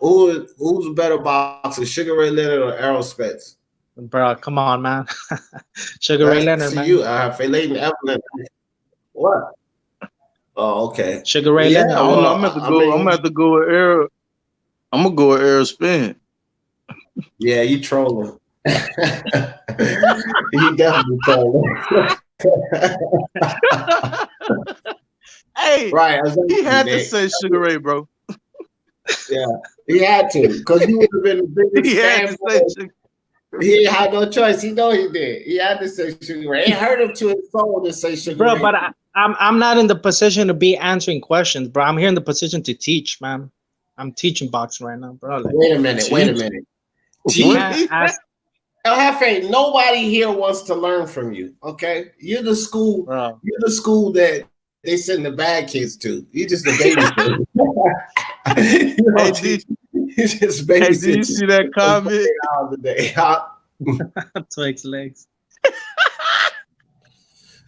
Who's a better boxer, Sugar Ray Leonard or Errol Spence?
Bro, come on, man. Sugar Ray Leonard, man.
You, Leighton Evelyn. What? Oh, okay.
Sugar Ray Leonard.
I don't know. I'm gonna have to go with Errol. I'm gonna go with Errol Spence.
Yeah, you trolling. He definitely trolling.
Hey,
right.
He had to say Sugar Ray, bro.
Yeah, he had to because he would have been the biggest fan. He had no choice. He know he did. He had to say Sugar Ray. It hurt him to his soul to say Sugar Ray.
Bro, I'm not in the position to be answering questions, bro. I'm here in the position to teach, man. I'm teaching boxing right now, bro. Like,
Wait a minute.
you can't ask,
El Jefe, nobody here wants to learn from you. Okay, you're the school.
bro.
You're the school that they send the bad kids to. You're just a baby. You just baby.
Hey, did you see that comment?
Hours a day, huh?
Twix legs.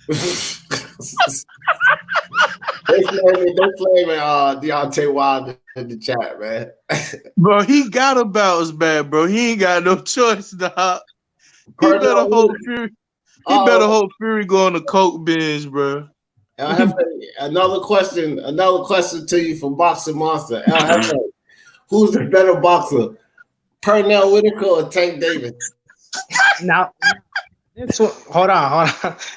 They flaming Deontay Wilder in the chat, man.
Bro, he got to bounce back, bro. He ain't got no choice, dog. He better hope Fury. He better hope Fury go on the coke binge, bro.
El Jefe, another question to you from Boxing Monster. El Jefe, who's the better boxer, Pernell Whitaker or Tank Davis?
Now, hold on.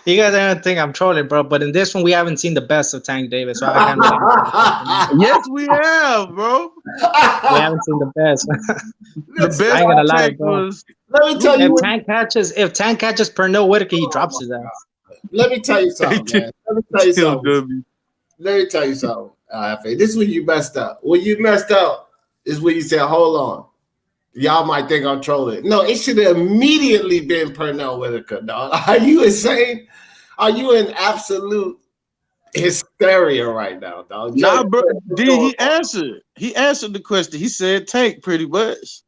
You guys are gonna think I'm trolling, bro. But in this one, we haven't seen the best of Tank Davis, so I can't.
Yes, we have, bro.
We haven't seen the best.
The best
I ain't gonna lie, bro.
Let me tell you.
If Tank catches Pernell Whitaker, he drops his ass.
Let me tell you something, man. Let me tell you something. This is when you messed up. When you messed up is when you said, "Hold on." Y'all might think I'm trolling. No, it should have immediately been Pernell Whitaker, dog. Are you insane? Are you in absolute hysteria right now, dog?
Nah, bro. He answered. He answered the question. He said Tank pretty much.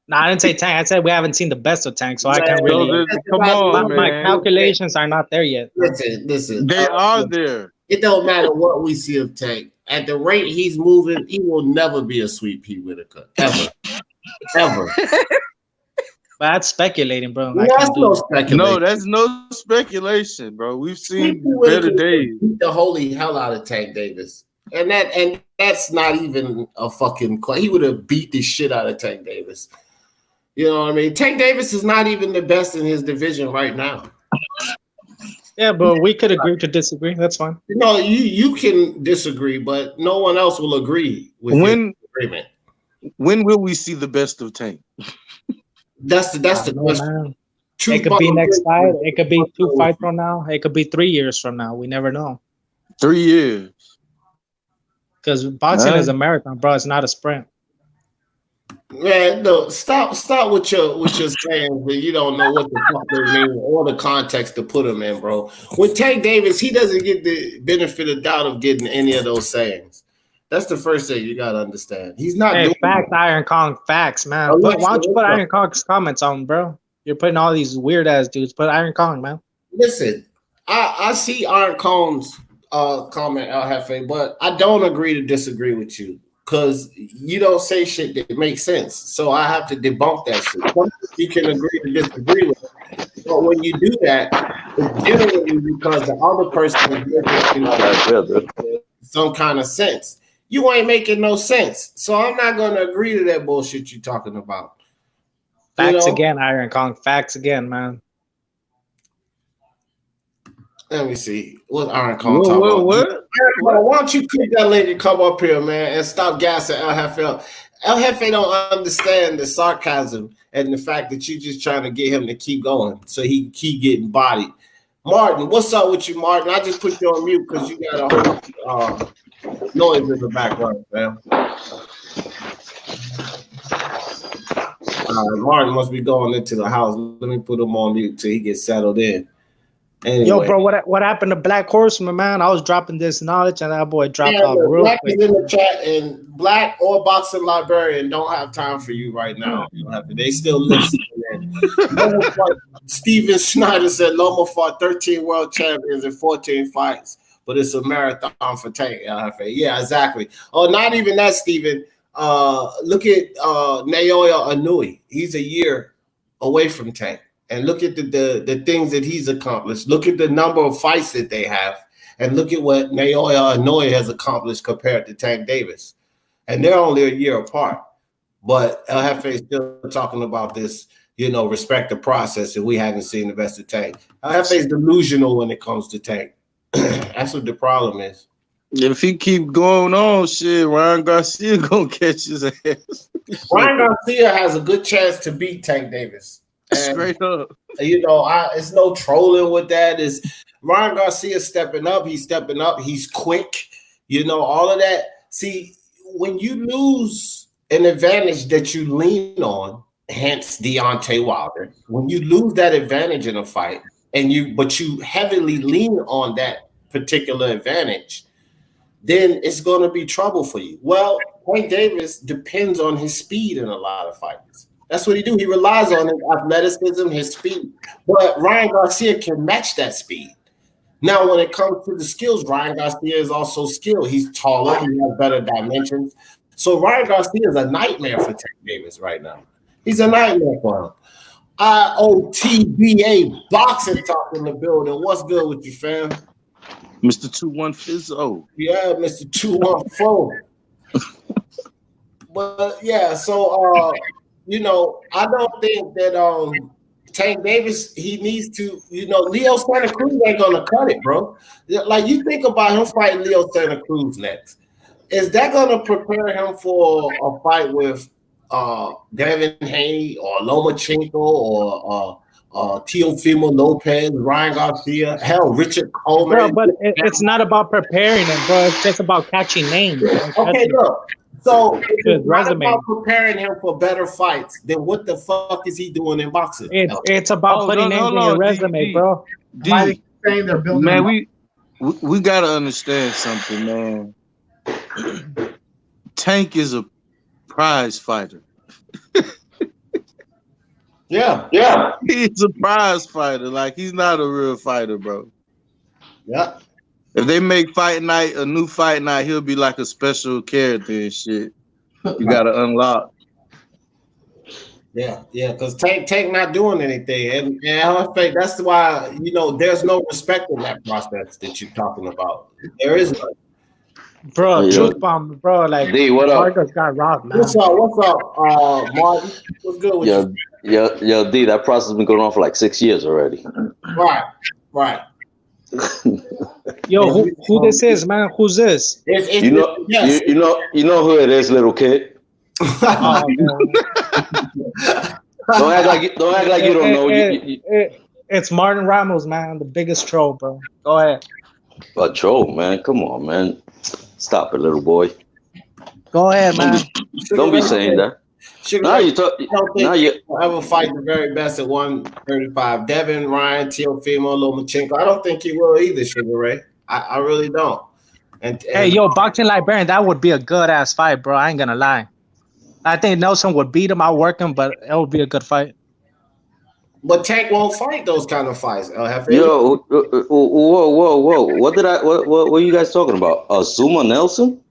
No, I didn't say Tank. I said we haven't seen the best of Tank, so I can't really.
Come on, man.
My calculations are not there yet.
Listen.
They are there.
It don't matter what we see of Tank. At the rate he's moving, he will never be a Sweet Pea Whitaker. Ever.
But that's speculating, bro.
That's no speculation.
No, that's no speculation, bro. We've seen better days.
Beat the holy hell out of Tank Davis. And that's not even a fucking question. He would have beat the shit out of Tank Davis. You know what I mean? Tank Davis is not even the best in his division right now.
Yeah, but we could agree to disagree. That's fine.
No, you can disagree, but no one else will agree with your agreement.
When will we see the best of Tank?
That's the question.
Man. It could be next fight. It could be 2 fights from now. It could be 3 years from now. We never know.
3 years.
Because boxing is a marathon, bro. It's not a sprint.
Man, no, stop with your saying that you don't know what the fuck they mean or the context to put them in, bro. With Tank Davis, he doesn't get the benefit of doubt of getting any of those sayings. That's the first thing you gotta understand. He's not.
Hey, facts, Iron Kong, facts, man. Why don't you put Iron Kong's comments on, bro? You're putting all these weird ass dudes. Put Iron Kong, man.
Listen, I see Iron Kong's comment, El Jefe, but I don't agree to disagree with you because you don't say shit that makes sense. So I have to debunk that shit. Sometimes you can agree to disagree with it, but when you do that, it's generally because the other person is making some kind of sense. You ain't making no sense. So I'm not going to agree to that bullshit you're talking about.
Facts again, Iron Kong. Facts again, man.
Let me see. What Iron Kong talking about?
What?
Why don't you click that link and come up here, man, and stop gassing El Jefe. El Jefe don't understand the sarcasm and the fact that you're just trying to get him to keep going so he can keep getting bodied. Martin, what's up with you, Martin? I just put you on mute because you got a whole noise in the background, man. Martin must be going into the house. Let me put him on mute till he gets settled in. Anyway.
Yo, bro, what happened to Black Horseman, man? I was dropping this knowledge, and that boy dropped off real
Black
quick.
is in the chat, and Black or Boxing Librarian don't have time for you right now. They still listening. Steven Schneider said Loma fought 13 world champions in 14 fights, but it's a marathon for Tank. Yeah, exactly. Oh, not even that, Steven. Look at Naoya Inoue. He's a year away from Tank. And look at the things that he's accomplished. Look at the number of fights that they have. And look at what Naoya Inoue has accomplished compared to Tank Davis. And they're only a year apart. But El Jefe is still talking about this, respect the process, and we haven't seen the best of Tank. El Jefe is delusional when it comes to Tank. That's what the problem is.
If he keep going on, shit, Ryan Garcia gonna catch his ass.
Ryan Garcia has a good chance to beat Tank Davis.
Straight up.
You know, it's no trolling with that. Is Ryan Garcia stepping up? He's stepping up. He's quick. You know, all of that. See, when you lose an advantage that you lean on, hence Deontay Wilder, when you lose that advantage in a fight, but you heavily lean on that particular advantage, then it's going to be trouble for you. Well, Tank Davis depends on his speed in a lot of fights. That's what he do. He relies on his athleticism, his speed. But Ryan Garcia can match that speed. Now, when it comes to the skills, Ryan Garcia is also skilled. He's taller. He has better dimensions. So Ryan Garcia is a nightmare for Tank Davis right now. He's a nightmare for him. IOTBA Boxing Talk in the building. What's good with you, fam?
Mr. 21 Fizzo.
Yeah, Mr. 214. But yeah, so you know, I don't think that Tank Davis, he needs to, you know, Leo Santa Cruz ain't gonna cut it, bro. Like, you think about him fighting Leo Santa Cruz next. Is that gonna prepare him for a fight with Devin Haney or Lomachenko or Teofimo Lopez, Ryan Garcia, hell, Richard Coleman?
Bro, but it's not about preparing him, bro. It's just about catching names.
Okay, look. So if it's not
resume.
about preparing him for better fights, then what the fuck is he doing in boxing?
It's about putting names in your resume, bro.
Saying they're building. Man, we gotta understand something, man. Tank is a prize fighter.
Yeah.
He's a prize fighter. Like, he's not a real fighter, bro.
Yeah.
If they make fight night a new fight night, he'll be like a special character and shit. You gotta unlock.
Yeah, because Tank not doing anything, and I think that's why, you know, there's no respect in that process that you're talking about. There is none.
Bro, truth bomb, bro. Like,
D, what up?
Marcus got robbed, man.
What's up, Martin? What's good with you?
Yo, D, that process has been going on for like 6 years already.
Right.
Yo, who this is, man? Who's this?
You know who it is, little kid. Don't act like you don't know.
It's Martin Ramos, man, the biggest troll, bro. Go ahead.
A troll, man. Come on, man. Stop it, little boy.
Go ahead, man.
Don't be saying that. Now you
ever fight the very best at 135. Devin, Ryan, Teofimo, Lomachenko. I don't think he will either, Sugar Ray. I really don't. And
hey, yo, boxing librarian, that would be a good ass fight, bro. I ain't gonna lie. I think Nelson would beat him, outwork him, but it would be a good fight.
But Tank won't fight those kind of fights.
Yo, whoa! What are you guys talking about? Zuma Nelson?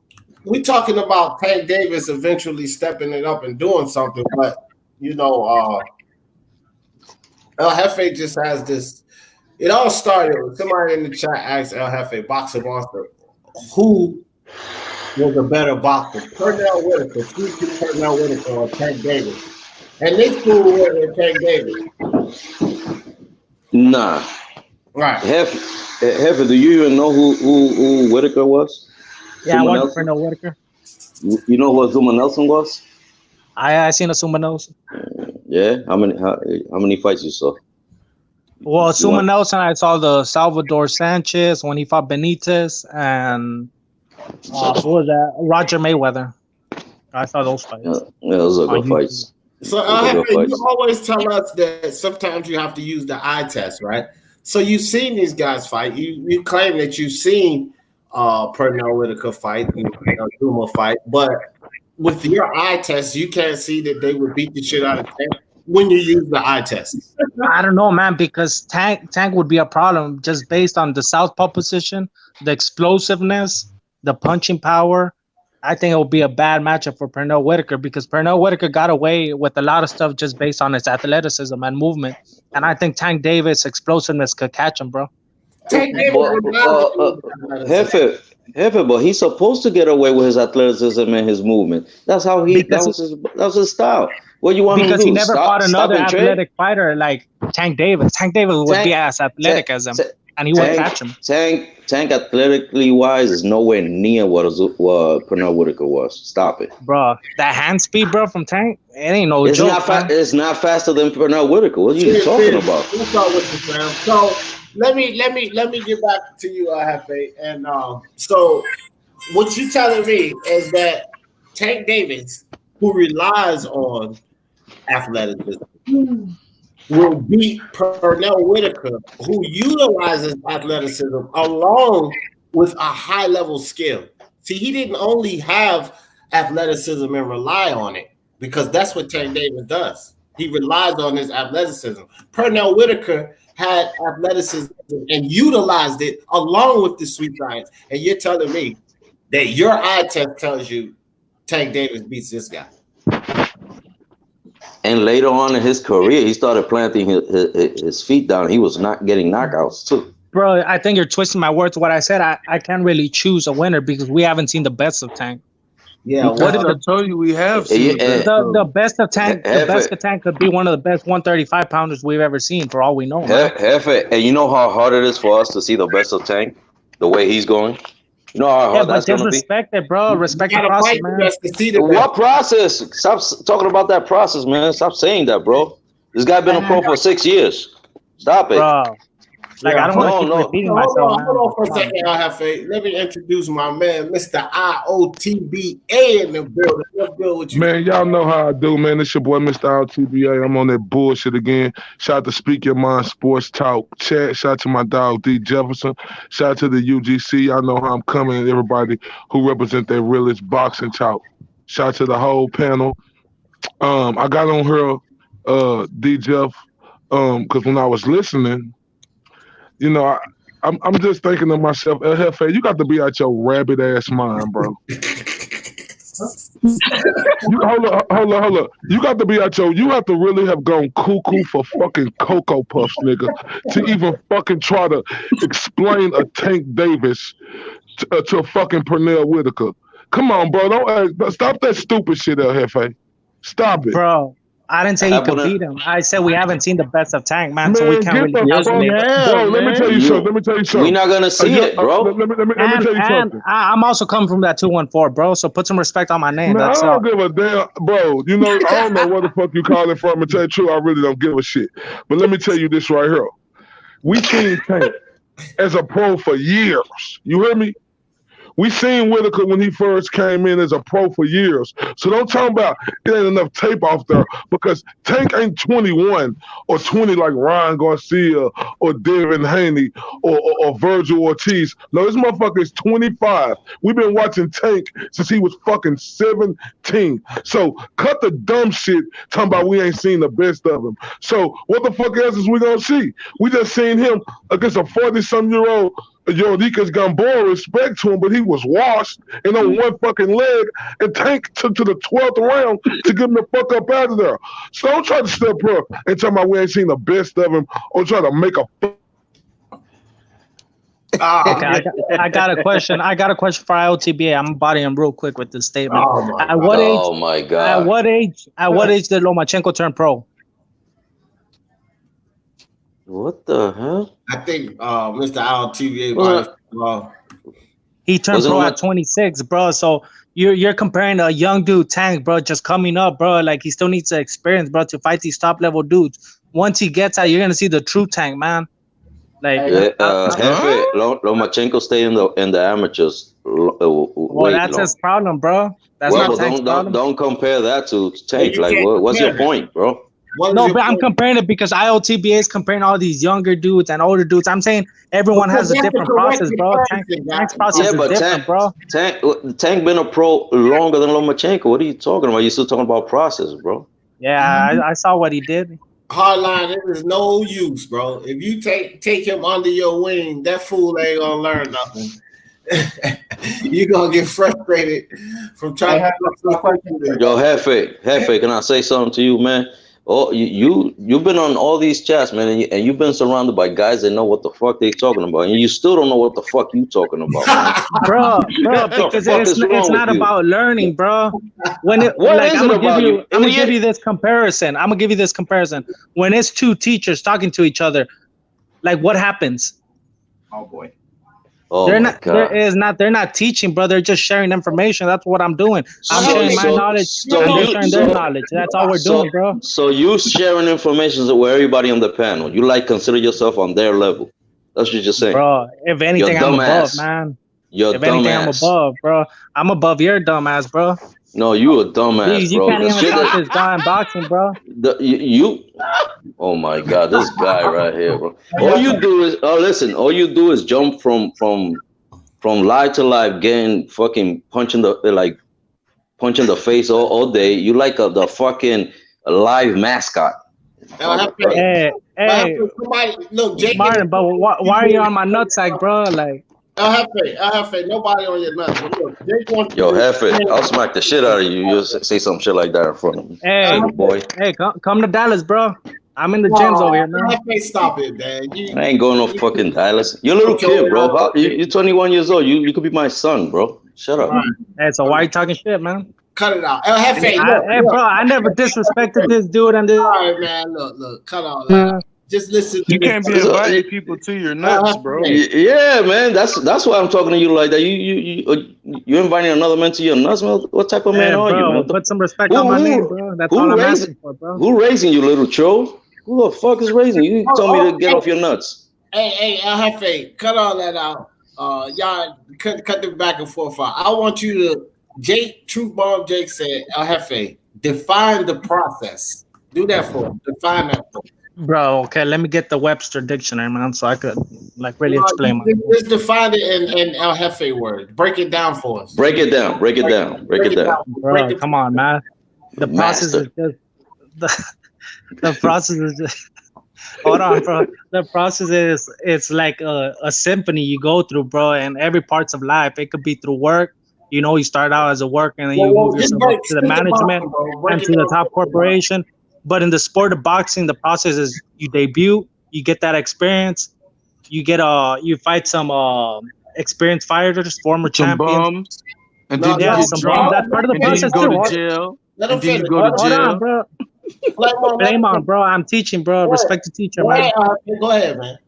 We're talking about Tank Davis eventually stepping it up and doing something, but you know, El Jefe just has this. It all started with somebody in the chat asked El Jefe, Boxer Monster, who was a better boxer, Pernell Whitaker, Pernell Whitaker, or Tank Davis? And this fool was Tank Davis.
Nah.
Right.
Jefe, do you even know who Whitaker was?
Yeah, I want to know Whitaker.
You know what Zuma Nelson was?
I seen a Zuma Nelson.
Yeah, how many fights you saw?
Well, Zuma Nelson, I saw the Salvador Sanchez when he fought Benitez, and what was that? Roger Mayweather. I saw those fights.
Yeah, those are good fights.
So you always tell us that sometimes you have to use the eye test, right? So you've seen these guys fight. You claim that you've seen Pernell Whitaker fight and Zuma fight, but with your eye test, you can't see that they would beat the shit out of Tank when you use the eye test.
I don't know, man, because Tank would be a problem just based on the southpaw position, the explosiveness, the punching power. I think it will be a bad matchup for Pernell Whitaker because Pernell Whitaker got away with a lot of stuff just based on his athleticism and movement. And I think Tank Davis' explosiveness could catch him, bro.
Jefe, but he's supposed to get away with his athleticism and his movement. That's how that was his style. What you want him to do?
Because he never fought another athletic fighter like Tank Davis. Tank Davis would be as athletic as him. and he would catch him.
Tank athletically wise is nowhere near what Pernell Whitaker was. Stop it,
bro. That hand speed, bro, from Tank, it ain't no joke.
It's not faster than Pernell Whitaker. What are you talking about?
Let's start with this, man. So let me get back to you, Hefe. And so what you telling me is that Tank Davis, who relies on athleticism, will beat Pernell Whitaker, who utilizes athleticism along with a high-level skill. See, he didn't only have athleticism and rely on it, because that's what Tank Davis does. He relies on his athleticism. Pernell Whitaker had athleticism and utilized it along with the sweet science. And you're telling me that your eye test tells you Tank Davis beats this guy.
And later on in his career, he started planting his feet down. He was not getting knockouts too.
Bro, I think you're twisting my words. What I said, I can't really choose a winner because we haven't seen the best of Tank.
Yeah,
what did I tell you? We have seen
the best of Tank. The best of Tank could be one of the best 135 pounders we've ever seen, for all we know.
And you know how hard it is for us to see the best of Tank, the way he's going. You know how hard that's going to be.
Respect it, bro. Respect the process, man.
What process? Stop talking about that process, man. Stop saying that, bro. This guy been a pro for 6 years. Stop it,
bro. Like, I don't want to keep repeating myself.
Hold on for a second, Hefe. Let me introduce my man, Mr. IOTBA in the building. Let's go with you.
Man, y'all know how I do, man. It's your boy, Mr. IOTBA. I'm on that bullshit again. Shout out to Speak Your Mind Sports Talk Chat. Shout out to my dog, D. Jefferson. Shout out to the UGC. Y'all know how I'm coming, and everybody who represent that realest boxing talk. Shout out to the whole panel. I got on here, D. Jeff, because when I was listening, you know, I'm just thinking to myself, El Jefe, you got to be out your rabbit ass mind, bro. Hold up. You got to be out you have to really have gone cuckoo for fucking Cocoa Puffs, nigga, to even fucking try to explain a Tank Davis to fucking Pernell Whitaker. Come on, bro. Don't stop that stupid shit, El Jefe. Stop it.
Bro. I didn't say he could beat him. I said we haven't seen the best of Tank, man, so we can't really
bro, let me tell you something.
We're not gonna see it, bro.
Let me tell you something.
I'm also coming from that 214, bro. So put some respect on my name.
Man, I don't give a damn, bro. You know, I don't know where the fuck you call it from. To tell you the truth, I really don't give a shit. But let me tell you this right here. We seen Tank as a pro for years. You hear me? We seen Whitaker when he first came in as a pro for years. So don't talk about it ain't enough tape off there, because Tank ain't 21 or 20 like Ryan Garcia or Devin Haney or Virgil Ortiz. No, this motherfucker is 25. We've been watching Tank since he was fucking 17. So cut the dumb shit talking about we ain't seen the best of him. So what the fuck else is we gonna see? We just seen him against a 40-some-year-old Yodikas Gamboa, respect to him, but he was washed and on one fucking leg, and Tank took to the 12th round to get him the fuck up out of there. So don't try to step up and tell me we ain't seen the best of him or try to make a
Okay, I got a question. I got a question for IOTBA. I'm bodying him real quick with this statement. At what age?
Oh my God!
At what age did Lomachenko turn pro?
What the hell?
I think Mr. IOTBA.
He turned pro at 26, bro. So you're comparing a young dude, Tank, bro, just coming up, bro. Like, he still needs the experience, bro, to fight these top level dudes. Once he gets out, you're gonna see the true Tank, man. Like,
Lomachenko stay in the amateurs.
Well, that's his problem, bro. That's not Tank's problem.
Don't compare that to Tank. Like, what's your point, bro?
No, but I'm comparing it because IOTBA is comparing all these younger dudes and older dudes. I'm saying everyone has a different process, bro. Tank's process is different, bro.
Tank been a pro longer than Lomachenko. What are you talking about? You're still talking about process, bro.
Yeah, I saw what he did.
Hardline, it is no use, bro. If you take him under your wing, that fool ain't gonna learn nothing. You're gonna get frustrated from trying to.
Yo, Hefe, can I say something to you, man? Oh, you've been on all these chats, man, and you've been surrounded by guys that know what the fuck they talking about, and you still don't know what the fuck you talking about, man.
bro, because it's not about learning, bro. When I'm gonna give you this comparison. When it's two teachers talking to each other, like, what happens?
Oh boy.
Oh
They're
my
not.
god.
They're not teaching, bro. They're just sharing information. That's what I'm doing. I'm
So
sharing my
so
knowledge,
so
and they're
you
sharing their
so
knowledge. That's all we're
so
doing, bro.
so you sharing information with everybody on the panel. You like consider yourself on their level. That's what you're just saying.
Bro, if
You're a
anything, I'm above,
dumbass.
man.
You're a
If anything, I'm
dumbass.
above, bro. I'm above your dumb ass, bro.
No, you a dumbass,
You
bro.
can't
The
even
shit
talk
that
this guy in boxing, bro.
you oh my god, this guy right here, bro. All you do is listen, all you do is jump from live to live, getting fucking punching the face all day. You like the fucking live mascot. Motherfucker.
Hey,
Somebody, look, Jake.
Martin, but why are you on my nutsack, bro? Like,
LFA, nobody on your nuts. But look, Jake wants
Yo,
to
Hefe, I'll smack the shit out of you. You say some shit like that in front of me.
hey,
Boy.
come to Dallas, bro. I'm in the gyms over here, man.
LFA, stop it, man.
I ain't going no fucking Dallas. You're a little kid, bro. You're 21 years old. You could be my son, bro. Shut up.
Hey, so why you talking shit, man?
Cut it out. LFA,
Hey, bro, I never disrespected this dude and this.
All right, man. Look, cut all that. Just listen to
You can't be inviting people to your nuts, bro.
Yeah, man. That's why I'm talking to you like that. You inviting another man to your nuts, man? What type of man are you, man?
Put some respect on my name, bro. That's all I'm asking for, bro.
Who raising you, little troll? Who the fuck is raising you? You told me to get off your nuts.
Hey, LFA, cut all that out. Y'all cut the back and forth out. I want you to, Truth Bomb Jake said, LFA, define the process. Do that for him. Define that for him.
Bro, okay, let me get the Webster dictionary, man, so I could really explain.
Just define it in El Jefe words. Break it down for us.
Break it down.
Bro, come on, man. The process is just the process is just. Hold on, bro. The process is it's like a symphony you go through, bro, and every parts of life. It could be through work. You know, you start out as a worker and then you move yourself up to the management and to the top corporation. But in the sport of boxing, the process is you debut, you get that experience, you fight some experienced fighters, former champions.
And then you get
drunk. That's part of the process
too.
Go
to jail.
And then you go to
jail. Hold on, bro. Blame on, bro. I'm teaching, bro. Respect the teacher, man.
Go ahead, man.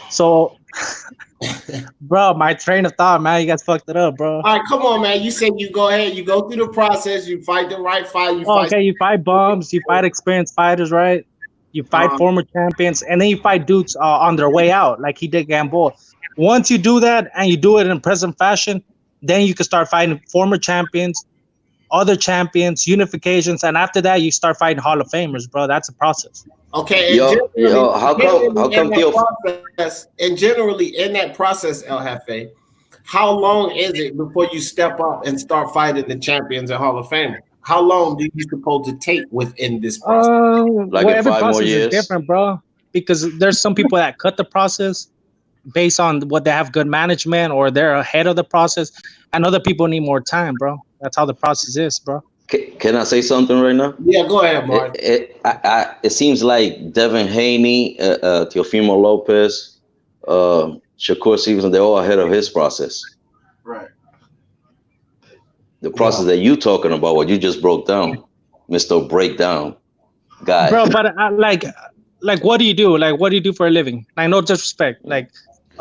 So, bro, my train of thought, man, you guys fucked it up, bro.
All right, come on, man. You said you go ahead, you go through the process, you fight the right fight.
You fight bums, you fight experienced fighters, right? You fight former champions, and then you fight dudes on their way out, like he did Gamboa. Once you do that and you do it in present fashion, then you can start fighting former champions, other champions, unifications, and after that, you start fighting Hall of Famers, bro. That's a process.
Okay,
how come
and generally in that process, El Jefe, how long is it before you step up and start fighting the champions and Hall of Fame? How long do you supposed to take within this process?
Like
every
5
process
more years?
is different, bro. Because there's some people that cut the process based on what they have good management or they're ahead of the process, and other people need more time, bro. That's how the process is, bro.
Can I say something right now?
Yeah, go ahead, Mark.
It seems like Devin Haney, Teofimo Lopez, Shakur Stevenson, they're all ahead of his process.
Right.
The process that you talking about, what you just broke down, Mr. Breakdown guy.
Bro, but like, what do you do? Like, what do you do for a living? Like, no disrespect. Like,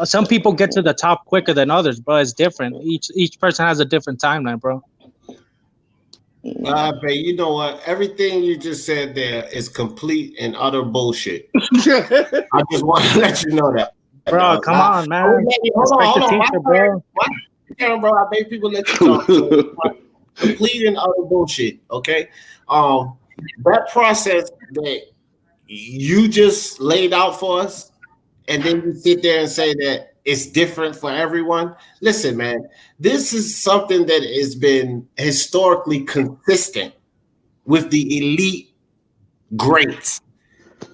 some people get to the top quicker than others, bro. It's different. Each person has a different timeline, bro.
But you know what? Everything you just said there is complete and utter bullshit. I just want to let you know that.
Bro, come on, man.
Hold on. Teacher, bro. Bro, I made people let you talk. So, complete and utter bullshit, okay? That process that you just laid out for us, and then you sit there and say that it's different for everyone. Listen, man, this is something that has been historically consistent with the elite greats.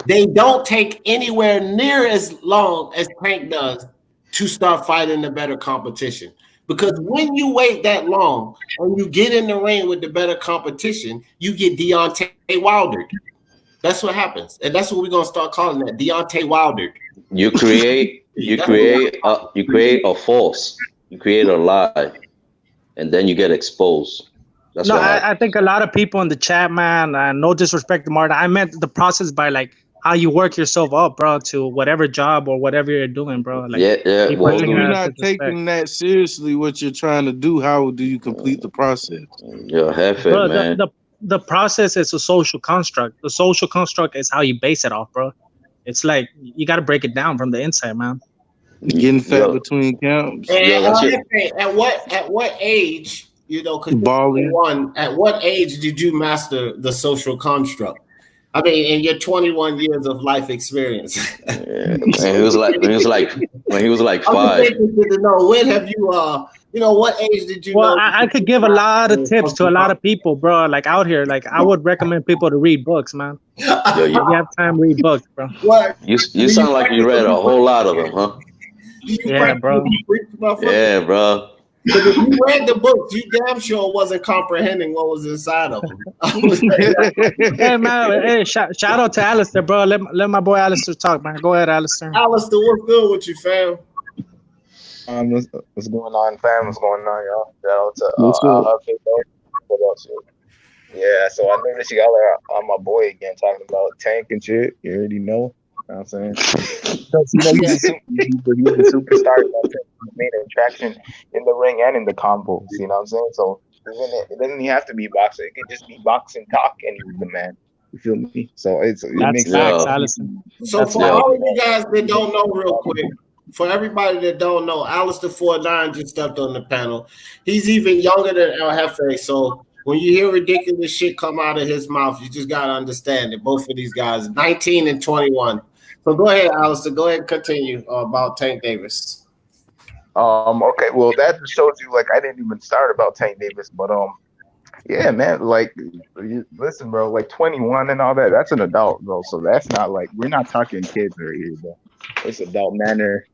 They don't take anywhere near as long as Tank does to start fighting the better competition. Because when you wait that long and you get in the ring with the better competition, you get Deontay Wilder. That's what happens. And that's what we're going to start calling that, Deontay Wilder.
You create a false, you create a lie, and then you get exposed. That's
I think a lot of people in the chat, man, no disrespect to Martin, I meant the process by like how you work yourself up, bro, to whatever job or whatever you're doing, bro. Like
Yeah.
people
But
Well,
if
take
you're
that as
not
disrespect.
taking that seriously, what you're trying to do, how do you complete the process?
yeah, half it,
Bro,
man.
the process is a social construct. The social construct is how you base it off, bro. It's like you got to break it down from the inside, man.
Getting fat
Yo,
between camps,
yo, that shit.
At what age, you know, because
balling.
at what age did you master the social construct? I mean, in your 21 years of life experience.
Yeah, man, he was like when he was like
I'm just
5.
interested to know when have you you know, what age did you
Well,
know
I could give a lot of tips to a lot of people, bro. Like out here, like I would recommend people to read books, man.
Yo,
If you have time, read books, bro.
What
you sound like you read a whole lot of them, huh?
Yeah, bro.
Yeah, bro.
Because if you read the books, you damn sure wasn't comprehending what was inside of them.
Hey, man. Hey, shout out to Alistair, bro. Let my boy Alistair talk, man. Go ahead, Alistair.
Alistair, what's good with you, fam?
What's going on, fam? What's going on, y'all? Shout out to
What's up?
what else? Yeah, so I noticed y'all are on my boy again talking about Tank and shit. You already know. You know what I'm saying? Because, you know, he's a superstar. You know what I'm saying? He's made an attraction in the ring and in the combos. You know what I'm saying? So it doesn't even have to be boxing. It could just be boxing talk, and he's the man. You feel me? So it
That's
makes
facts,
sense.
Alistair.
So
That's
for
Yeah.
all of you guys that don't know, real quick, for everybody that don't know, Alistair 49 just stepped on the panel. He's even younger than El Jefe. So when you hear ridiculous shit come out of his mouth, you just gotta understand that both of these guys, 19 and 21. So go ahead, Alistair. Go ahead and continue about Tank Davis.
Okay, well that just shows you, like, I didn't even start about Tank Davis, but yeah, man, like, listen, bro, like 21 and all that, that's an adult, bro. So that's not like, we're not talking kids right here, bro. It's adult manner.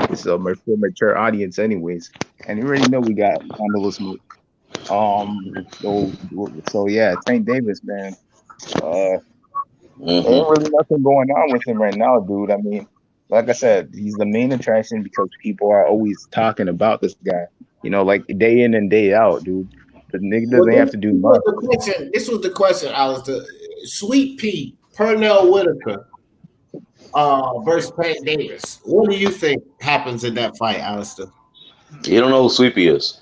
It's a mature audience, anyways. And you already know we got Canelo Smoke. So yeah, Tank Davis, man. Ain't really nothing going on with him right now, dude. I mean, like I said, he's the main attraction because people are always talking about this guy. You know, like day in and day out, dude. The nigga doesn't have to do much.
This was the question, Alistair. Sweet Pea, Pernell Whitaker, versus Tank Davis. What do you think happens in that fight, Alistair?
You don't know who Sweet Pea is.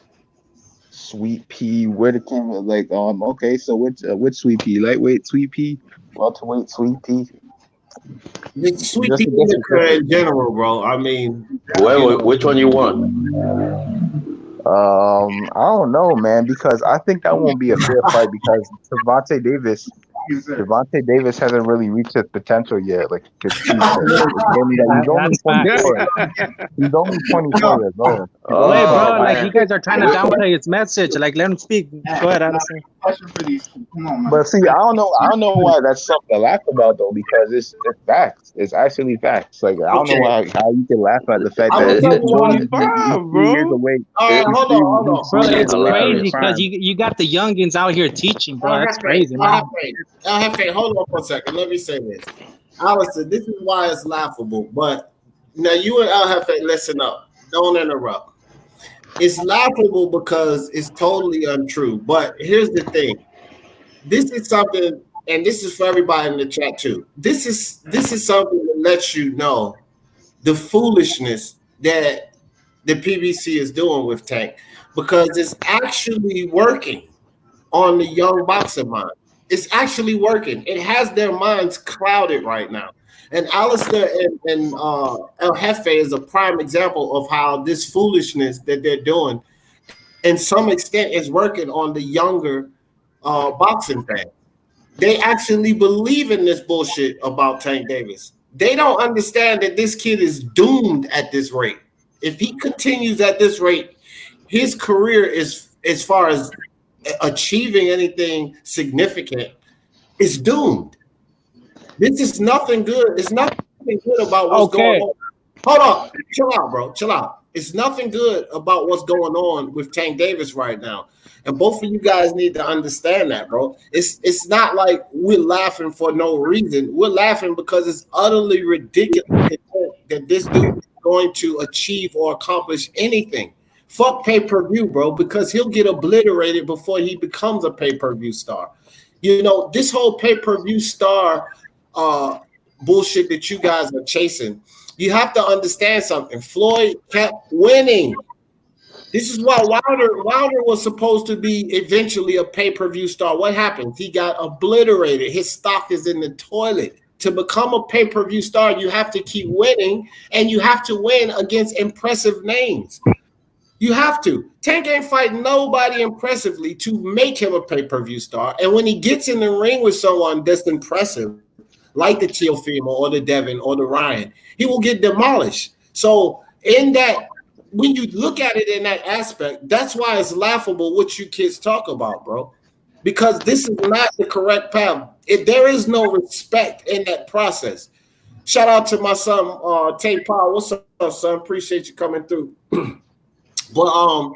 Sweet Pea, Whitaker, like, okay, so which Sweet Pea? Lightweight Sweet Pea? Welterweight Sweet Pea?
The Sweet Pea Whitaker in general, bro. I mean,
Whoever, which one you want?
I don't know, man, because I think that won't be a fair fight because Devontae Davis hasn't really reached his potential yet. Like, he's only 24. He's only 24 years old.
Wait, bro,
man.
like you guys are trying to downplay his message. Like, let him speak. Go ahead, Alistair.
But see, I don't know why that's something to laugh about though, because it's facts. It's actually facts. Like, I don't know how you can laugh at the fact that he's
25, bro.
years away.
Hold on.
Bro, it's
Hilarious.
crazy because you got the youngins out here teaching, bro. That's crazy, man.
Hold on for a second. Let me say this. Alistair, this is why it's laughable. But now you and El Jefe, listen up. Don't interrupt. It's laughable because it's totally untrue. But here's the thing. This is something, and this is for everybody in the chat too. This is something that lets you know the foolishness that the PBC is doing with Tank, because it's actually working on the young boxer mind. It's actually working. It has their minds clouded right now. And Alistair and El Jefe is a prime example of how this foolishness that they're doing, in some extent, is working on the younger boxing fan. They actually believe in this bullshit about Tank Davis. They don't understand that this kid is doomed at this rate. If he continues at this rate, his career is, as far as achieving anything significant, is doomed. This is nothing good. It's nothing good about what's going on. Hold on. Chill out, bro. Chill out. It's nothing good about what's going on with Tank Davis right now. And both of you guys need to understand that, bro. It's not like we're laughing for no reason. We're laughing because it's utterly ridiculous that this dude is going to achieve or accomplish anything. Fuck pay-per-view, bro, because he'll get obliterated before he becomes a pay-per-view star. You know, this whole pay-per-view star bullshit that you guys are chasing. You have to understand something. Floyd kept winning. This is why Wilder was supposed to be eventually a pay-per-view star. What happened? He got obliterated. His stock is in the toilet. To become a pay-per-view star, you have to keep winning, and you have to win against impressive names. You have to. Tank ain't fighting nobody impressively to make him a pay-per-view star. And when he gets in the ring with someone that's impressive, like the Teofimo or the Devin or the Ryan, he will get demolished. So in that, when you look at it in that aspect, that's why it's laughable what you kids talk about, bro. Because this is not the correct path. If there is no respect in that process. Shout out to my son, Tay Powell. What's up, son? Appreciate you coming through. But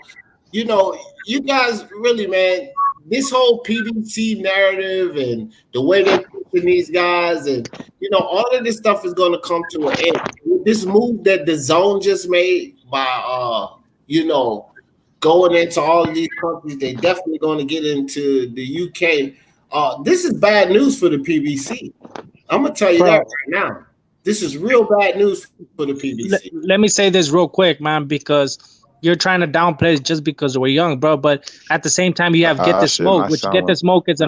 you know, you guys really, man, this whole PBC narrative and the way they're pushing these guys, and you know, all of this stuff is going to come to an end. This move that the Zone just made by you know, going into all of these countries, they definitely going to get into the UK. This is bad news for the PBC. I'm gonna tell you that right now. This is real bad news for the PBC.
Let me say this real quick, man, because you're trying to downplay it just because we're young, bro. But at the same time, you have Get the Smoke, which Get the Smoke is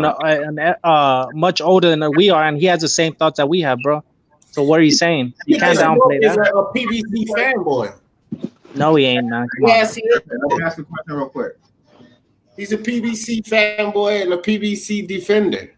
much older than we are, and he has the same thoughts that we have, bro. So what are you saying? You can't downplay that.
He's a PBC fanboy.
No, he ain't, man.
Yes, he is.
Let me ask a question real quick.
He's a PBC fanboy and a PBC defender.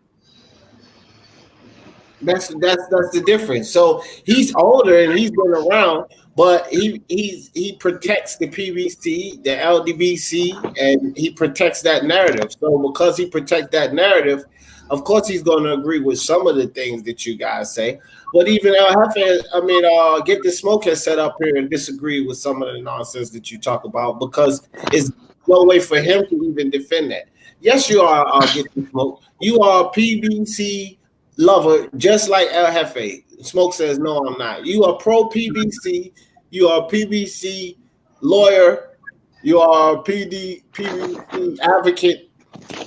That's the difference. So he's older and he's been around, but he protects the PBC, the LDBC, and he protects that narrative. So because he protects that narrative, of course he's going to agree with some of the things that you guys say. But even Get the Smoke has set up here and disagree with some of the nonsense that you talk about, because it's no way for him to even defend that. Yes, you are Get the Smoke. You are a PBC lover, just like El Jefe. Smoke says, no, I'm not. You are pro PBC. You are a PBC lawyer. You are a PBC advocate.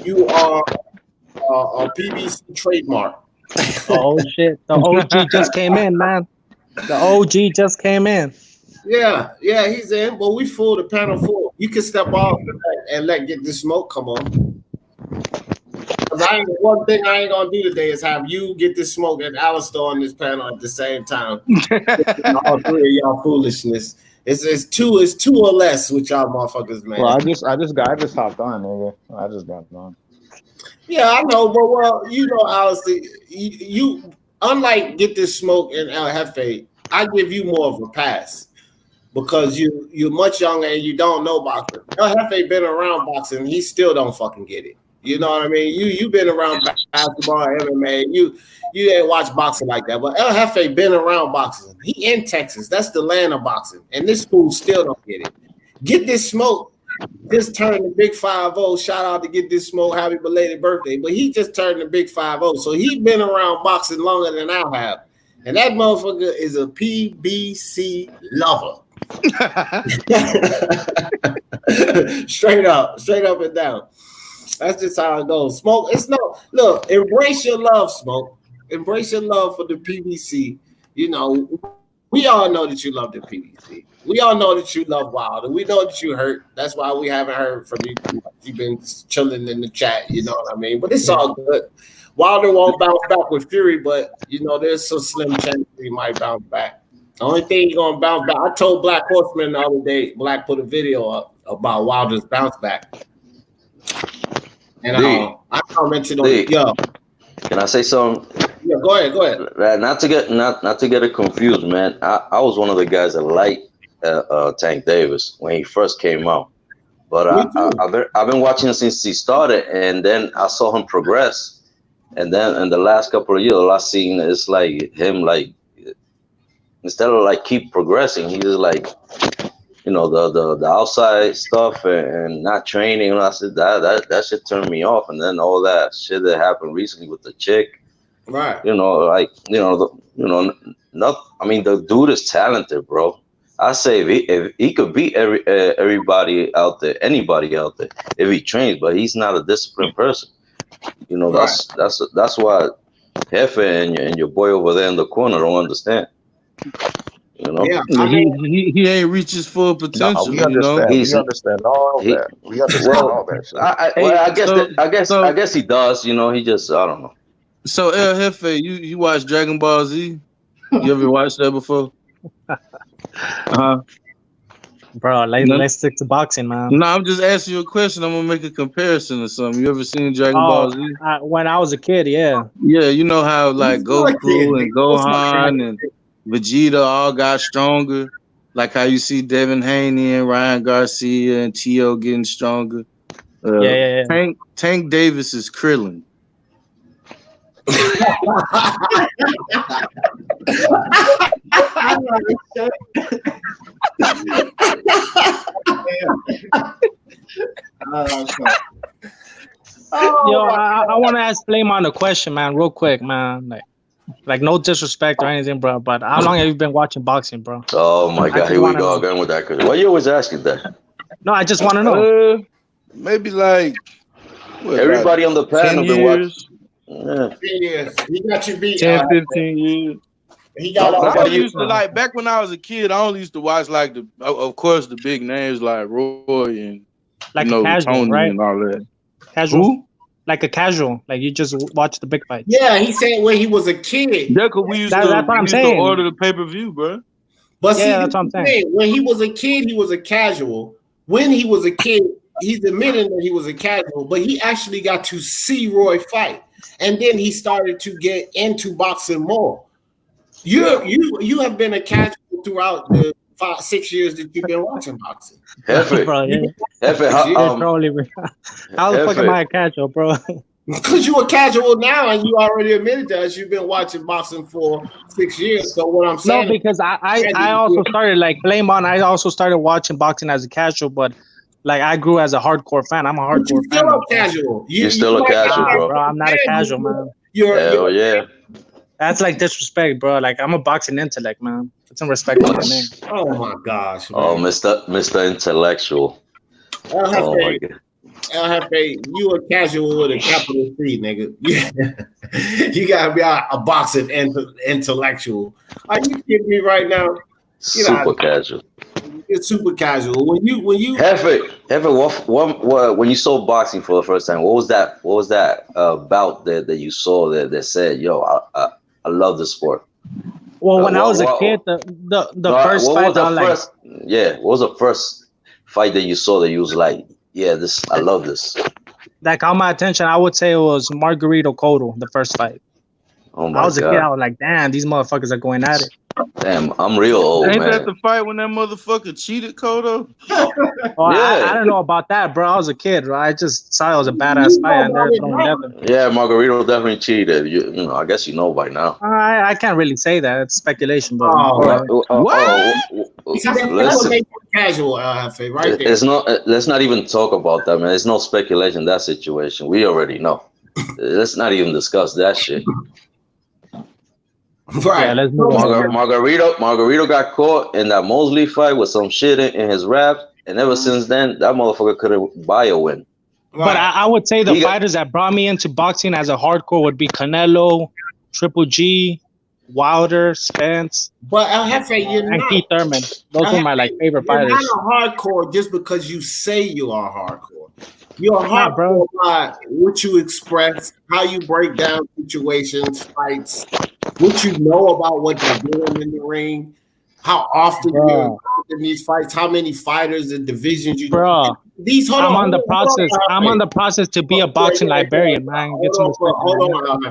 You are a PBC trademark.
Oh shit! The OG just came in, man. The OG just came in.
Yeah, he's in. But we full, the panel full. You can step off and let Get the Smoke come on. One thing I ain't gonna do today is have you, Get the Smoke, and Alistair on this panel at the same time. All three of y'all foolishness. It's two or less with y'all motherfuckers, man.
Well, I just hopped on, nigga. I just got on.
Yeah, I know, but well, you know, Alistair, you unlike Get This Smoke and El Jefe, I give you more of a pass because you're much younger and you don't know boxing. El Jefe been around boxing, he still don't fucking get it. You know what I mean? You've been around basketball, MMA. You ain't watch boxing like that. But El Jefe been around boxing. He in Texas. That's the land of boxing. And this fool still don't get it. Get This Smoke just turned the big 5-0. Shout out to Get This Smoke. Happy belated birthday. But he just turned the big 5-0. So he's been around boxing longer than I have. And that motherfucker is a PBC lover. Straight up and down. That's just how it goes. Smoke, look, embrace your love, Smoke. Embrace your love for the PBC. You know, we all know that you love the PBC. We all know that you love Wilder. We know that you hurt. That's why we haven't heard from you. You've been chilling in the chat, you know what I mean? But it's all good. Wilder won't bounce back with Fury, but, you know, there's some slim chance he might bounce back. The only thing he's going to bounce back, I told Black Horseman the other day, Black put a video up about Wilder's bounce back. And I commented on it. Yo,
can I say something?
Yeah, go ahead.
Not to get it confused, man. I was one of the guys that liked Tank Davis when he first came out, but I've been watching since he started, and then I saw him progress, and then in the last couple of years, all I've seen is like him, like instead of like keep progressing, he's just like, you know, the outside stuff and not training. And I said that shit turned me off. And then all that shit that happened recently with the chick,
right?
You know, like I mean, the dude is talented, bro. I say if he could beat everybody out there, anybody out there, if he trains, but he's not a disciplined person. You know, that's why Jefe and your boy over there in the corner don't understand. You know?
Yeah, I mean,
He ain't reached his full
No,
potential.
we
You know,
understand.
He's
We understand all
he
that. We understand all that shit.
I guess he does. You know, he just I don't know.
so El Jefe, you watch Dragon Ball Z? You ever watched that before?
Bro,
No,
let's stick to boxing, man.
no, I'm just asking you a question. I'm gonna make a comparison or something. You ever seen Dragon
Oh,
Ball Z?
when I was a kid, yeah.
Yeah, you know how like
he's still a kid,
Goku
nigga.
and
What's up,
Gohan and Vegeta all got stronger. Like how you see Devin Haney and Ryan Garcia and Tio getting stronger.
Yeah.
Tank Davis is Krillin.
Yo, I want to ask Flameon a question, man, real quick, man. Like no disrespect or anything, bro. But how long have you been watching boxing, bro?
Oh my
I
God,
just
here we
wanna
go
know.
again with that. Why you always asking that?
No, I just want to know.
Maybe like
Everybody on the
10
panel been watching.
years,
Yeah.
Years. He got you beat.
10, 15 years.
He got
I
all
only used to like back when I was a kid. I only used to watch like of course, the big names like Roy and
Like
you
a
know
casual,
Tony
right?
and all that.
Casual.
Who?
Like a casual. Like you just watch the big fights.
Yeah, he said when he was a kid.
Yeah, cause we used
That's what I'm
to
saying.
order the pay-per-view, bro.
But see,
Yeah, that's what I'm saying.
when he was a kid, he was a casual. When he was a kid, he's admitting that he was a casual, but he actually got to see Roy fight, and then he started to get into boxing more. You have been a casual throughout the 5-6 years that you've been watching boxing.
Jefe,
Bro, yeah.
Jefe,
You're trolling me. How the fuck am
Jefe.
I a casual, bro?
Because you a casual now, and you already admitted to us you've been watching boxing for 6 years. So what I'm
No,
saying,
because I also started like Flameon. I also started watching boxing as a casual, but like I grew as a hardcore fan. I'm a
but you
hardcore fan.
still
now,
a casual.
You're still a casual,
Nah,
bro.
bro, I'm not a casual, man.
Hell yeah.
That's like disrespect, bro. Like I'm a boxing intellect, man. Put some respect on my name.
Oh my gosh, man.
Oh, Mr. Intellectual. Oh my God.
LFA, you a casual with a capital C, nigga. You gotta be a boxing intellectual. Are you kidding me right now?
Super casual.
It's super casual. When you
Jefe, what when you saw boxing for the first time, what was that bout that you saw that said, yo, I love this sport?
Well, when I was a kid, the first fight,
what was the first fight that you saw that you was like, yeah, I love this.
That caught my attention. I would say it was Margarito Cotto, the first fight.
Oh my
I was a
God.
kid. I was like, damn, these motherfuckers are going at it.
Damn, I'm real old,
Ain't
man.
that the fight when that motherfucker cheated, Kodo?
Oh,
Yeah.
I don't know about that, bro. I was a kid, bro. I just saw it was a badass fight, and they're throwing leather.
Yeah, Margarito definitely cheated. You know, I guess you know by now.
I can't really say that. It's speculation, but
Listen,
casual LFA right there.
it's not. Let's not even talk about that, man. There's no speculation in that situation. We already know. Let's not even discuss that shit.
Right.
Yeah, let's move on.
Margarito got caught in that Mosley fight with some shit in his rap, and ever since then, that motherfucker couldn't buy a win.
But I would say the fighters that brought me into boxing as a hardcore would be Canelo, Triple G, Wilder, Spence, and Keith Thurman. Those are my favorite fighters.
You're not a hardcore just because you say you are hardcore. You're a hardcore by what you express, how you break down situations, fights, what you know about what they're doing in the ring, how often you're involved in these fights, how many fighters and divisions you do. I'm
on the process to be a boxing librarian, man.
Hold on,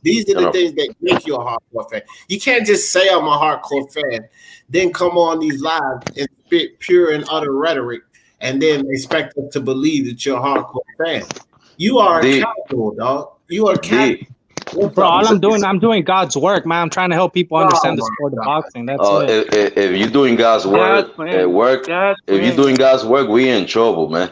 these are the things that make you a hardcore fan. You can't just say I'm a hardcore fan, then come on these lives and spit pure and utter rhetoric, and then expect us to believe that you're a hardcore fan. You are a casual, dog. You are a casual.
Bro, all I'm doing God's work, man. I'm trying to help people understand the sport of boxing. That's it.
If you're doing God's work, if you're doing God's work, we in trouble, man.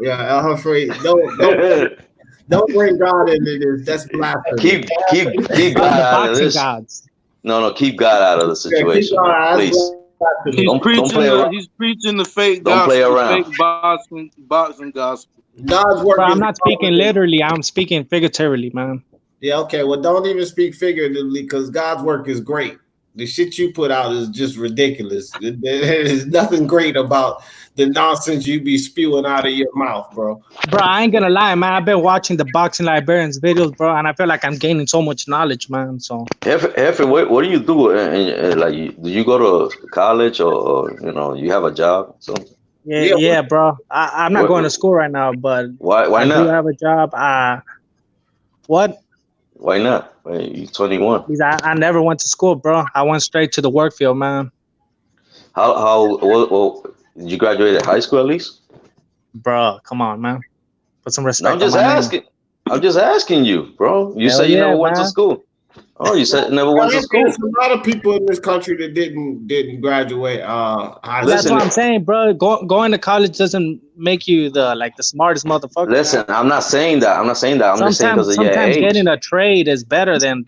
Yeah. I'm afraid. Don't bring God into this. That's blasphemy.
Keep God out of this. Gods. No, keep God out of the situation, please.
He's preaching the fake gospel.
Don't play around.
Fake boxing gospel.
God's work.
I'm not speaking literally. I'm speaking figuratively, man.
Yeah, okay. Well, don't even speak figuratively because God's work is great. The shit you put out is just ridiculous. There's nothing great about the nonsense you be spewing out of your mouth, bro.
Bro, I ain't gonna lie, man. I've been watching the Boxing Librarians videos, bro, and I feel like I'm gaining so much knowledge, man. So,
Hefe, what do you do? Like, do you go to college or you have a job? So
yeah, bro. I'm not going to school right now, but
why
I do
not?
have a job. What?
Why not? You're 21.
Because I never went to school, bro. I went straight to the work field, man.
Well, did you graduate high school at least?
Bro, come on, man. Put some respect
No, I'm just
on my
asking. I'm just asking you, bro. You said you never went to school. Oh, you said never went to school.
There's a lot of people in this country that didn't graduate.
That's what I'm saying, bro. Going to college doesn't make you the smartest motherfucker.
Listen, I'm not saying that. I'm just saying because of your age.
Sometimes getting a trade is better than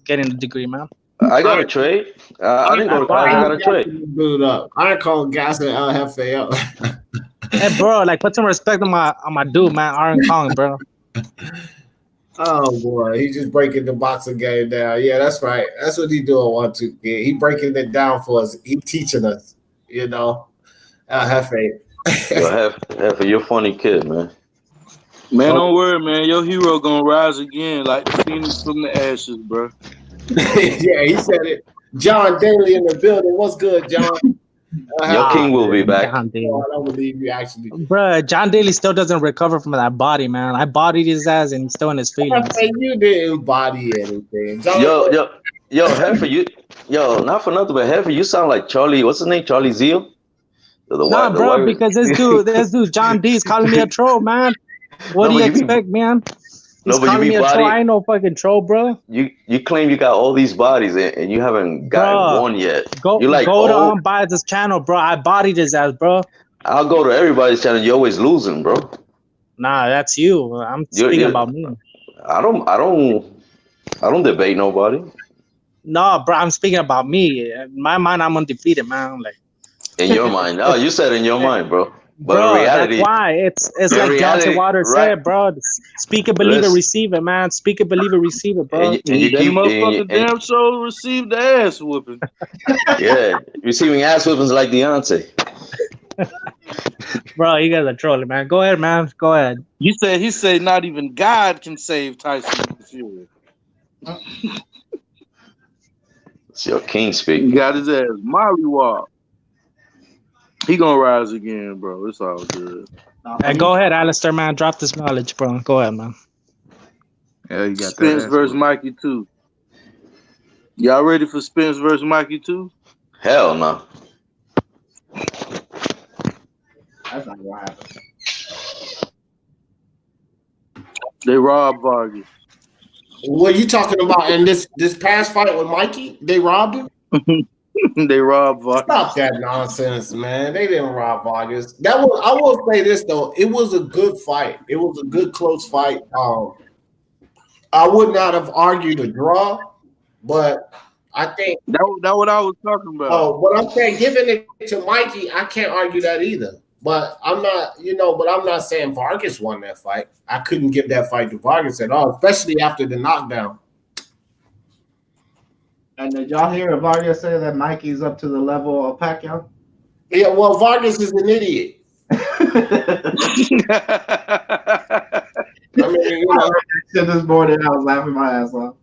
getting a degree, man.
I got a trade. I didn't go to college. I got a trade.
Dude up. I ain't calling gas and LFA up.
Hey, bro, put some respect on my dude, man. Aaron Kong, bro.
Oh boy, he's just breaking the boxing game down. Yeah, that's right. That's what he doing. 1, 2. Yeah, he breaking it down for us. He teaching us. Hefe.
Hefe, you're a funny kid, man.
Man, don't worry, man. Your hero gonna rise again like the phoenix from the ashes, bro.
Yeah, he said it. John Daly in the building. What's good, John?
Your king will be back.
I don't believe you actually.
Bro, John Daly still doesn't recover from that body, man. I bodied his ass and he's still in his feelings.
You didn't body anything.
Yo, Heifer, not for nothing, but Heifer, you sound like Charlie. What's his name? Charlie Zeal?
Because this dude, John D, is calling me a troll, man. What do you expect, man? He's calling me a troll. I ain't no fucking troll, bro.
You claim you got all these bodies and you haven't gotten one yet.
Go to Unbiased's channel, bro. I bodied his ass, bro.
I'll go to everybody's channel. You're always losing, bro.
Nah, that's you. I'm speaking about me.
I don't debate nobody.
No, bro, I'm speaking about me. In my mind, I'm undefeated, man.
In your mind. Oh, you said in your mind, bro. But
bro,
in reality,
that's why it's like Deontay Waters said, bro. Speak it, believe it, receive it, man. Speak it, believe it, receive it, bro.
And you keep motherfucking damn show receive the ass whooping.
Yeah, receiving ass whoopings like Deontay.
Bro, you guys are trolling, man. Go ahead, man. Go ahead.
He said not even God can save Tyson Fury.
It's your king speaking.
He got his ass mollywop. He gonna rise again, bro. It's all good.
Hey, go ahead, Alistair, man. Drop this knowledge, bro. Go ahead, man.
Yeah, you got Spence versus Mikey 2. Y'all ready for Spence versus Mikey 2?
Hell no.
That's not gonna happen.
They robbed Vargas.
What are you talking about? In this past fight with Mikey, they robbed him?
They robbed Vargas.
Stop that nonsense, man. They didn't rob Vargas. I will say this though. It was a good fight. It was a good close fight. I would not have argued a draw, but I think
that what I was talking about.
Oh, but I'm saying giving it to Mikey, I can't argue that either. But I'm not, but I'm not saying Vargas won that fight. I couldn't give that fight to Vargas at all, especially after the knockdown.
And did y'all hear Vargas say that Mikey's up to the level of Pacquiao?
Yeah, well, Vargas is an idiot. I mean,
this morning I was laughing my ass off.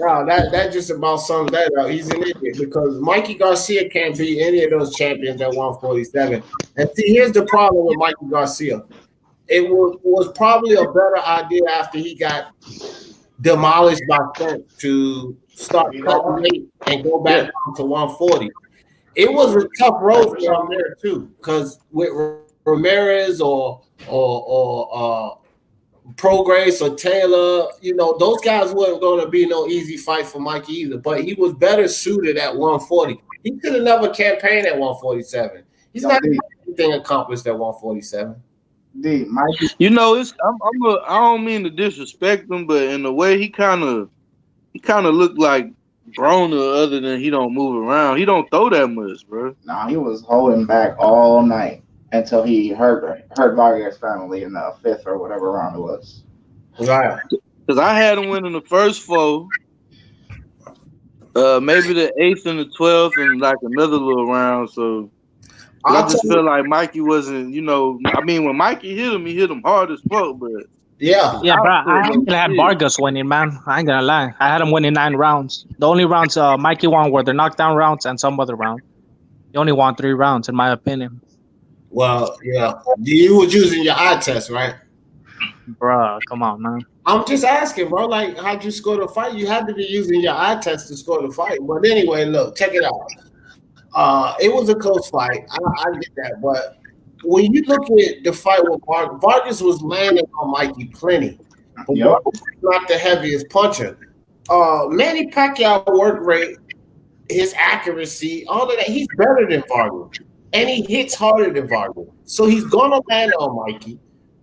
No, that just about sums that up. He's an idiot because Mikey Garcia can't beat any of those champions at 147. And see, here's the problem with Mikey Garcia. It was probably a better idea after he got demolished by Spence to start cutting weight and go back down to 140. It was a tough road for him there too, because with Ramirez or Prograis or Taylor, those guys weren't going to be no easy fight for Mikey either. But he was better suited at 140. He could have never campaigned at 147. He's not anything accomplished at 147.
Mikey.
I don't mean to disrespect him, but in a way he kind of looked like Broner, other than he don't move around. He don't throw that much, bro.
No, he was holding back all night until he hurt Vargas' family in the 5th or whatever round it was.
Right.
Because I had him winning the first 4, maybe the 8th and the 12th, and like another little round. So I just feel like Mikey wasn't, I mean, when Mikey hit him, he hit him hard as fuck, but
Yeah, bro. I actually had Vargas winning, man. I ain't gonna lie. I had him winning 9 rounds. The only rounds Mikey won were the knockdown rounds and some other round. He only won 3 rounds, in my opinion.
Well, yeah. You was using your eye test, right?
Bro, come on, man.
I'm just asking, bro. Like, how'd you score the fight? You had to be using your eye test to score the fight. But anyway, look, check it out. It was a close fight. I get that, but when you look at the fight with Vargas was landing on Mikey plenty. But Vargas is not the heaviest puncher. Manny Pacquiao work rate, his accuracy, all of that, he's better than Vargas. And he hits harder than Vargas. So he's going to land on Mikey.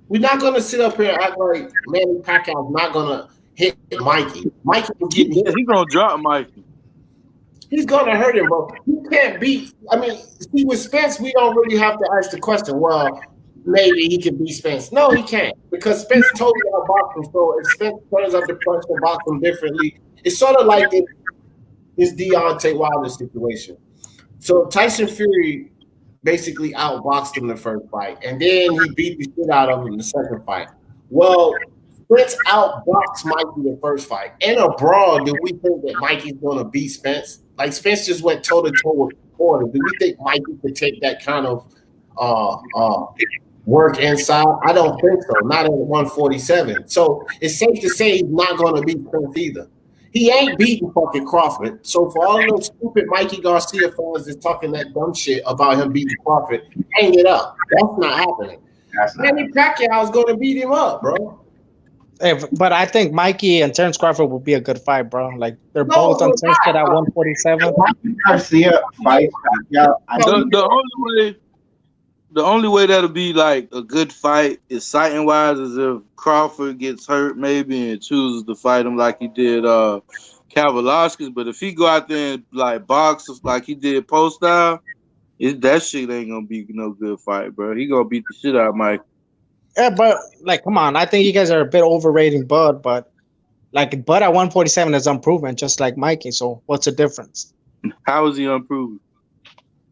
We're not going to sit up here and act like Manny Pacquiao's not going to hit Mikey. Mikey will get hit.
He's going to drop Mikey.
He's going to hurt him, bro. He can't beat. I mean, see, with Spence, we don't really have to ask the question, well, maybe he can beat Spence. No, he can't, because Spence told you how to box him. So if Spence turns up the pressure and box him differently, it's sort of like this Deontay Wilder situation. So Tyson Fury basically outboxed him the first fight, and then he beat the shit out of him in the second fight. Well, Spence outboxed Mikey the first fight. In a brawl, do we think that Mikey's going to beat Spence? Like, Spence just went toe-to-toe with Porter. Do we think Mikey could take that kind of work inside? I don't think so. Not at 147. So it's safe to say he's not going to beat Spence either. He ain't beating fucking Crawford. So for all those stupid Mikey Garcia fans that's talking that dumb shit about him beating Crawford, hang it up. That's not happening. Manny Pacquiao is going to beat him up, bro.
Hey, but I think Mikey and Terence Crawford would be a good fight, bro. Like, they're both untested at 147.
Garcia fight Pacquiao.
The only way that'll be like a good fight is sighting wise is if Crawford gets hurt maybe and chooses to fight him like he did Kavaliauskas. But if he go out there and like box like he did post style, that shit ain't gonna be no good fight, bro. He gonna beat the shit out of Mike.
Yeah, but like, come on. I think you guys are a bit overrating Bud, but like Bud at 147 is unproven, just like Mikey. So what's the difference?
How is he unproven?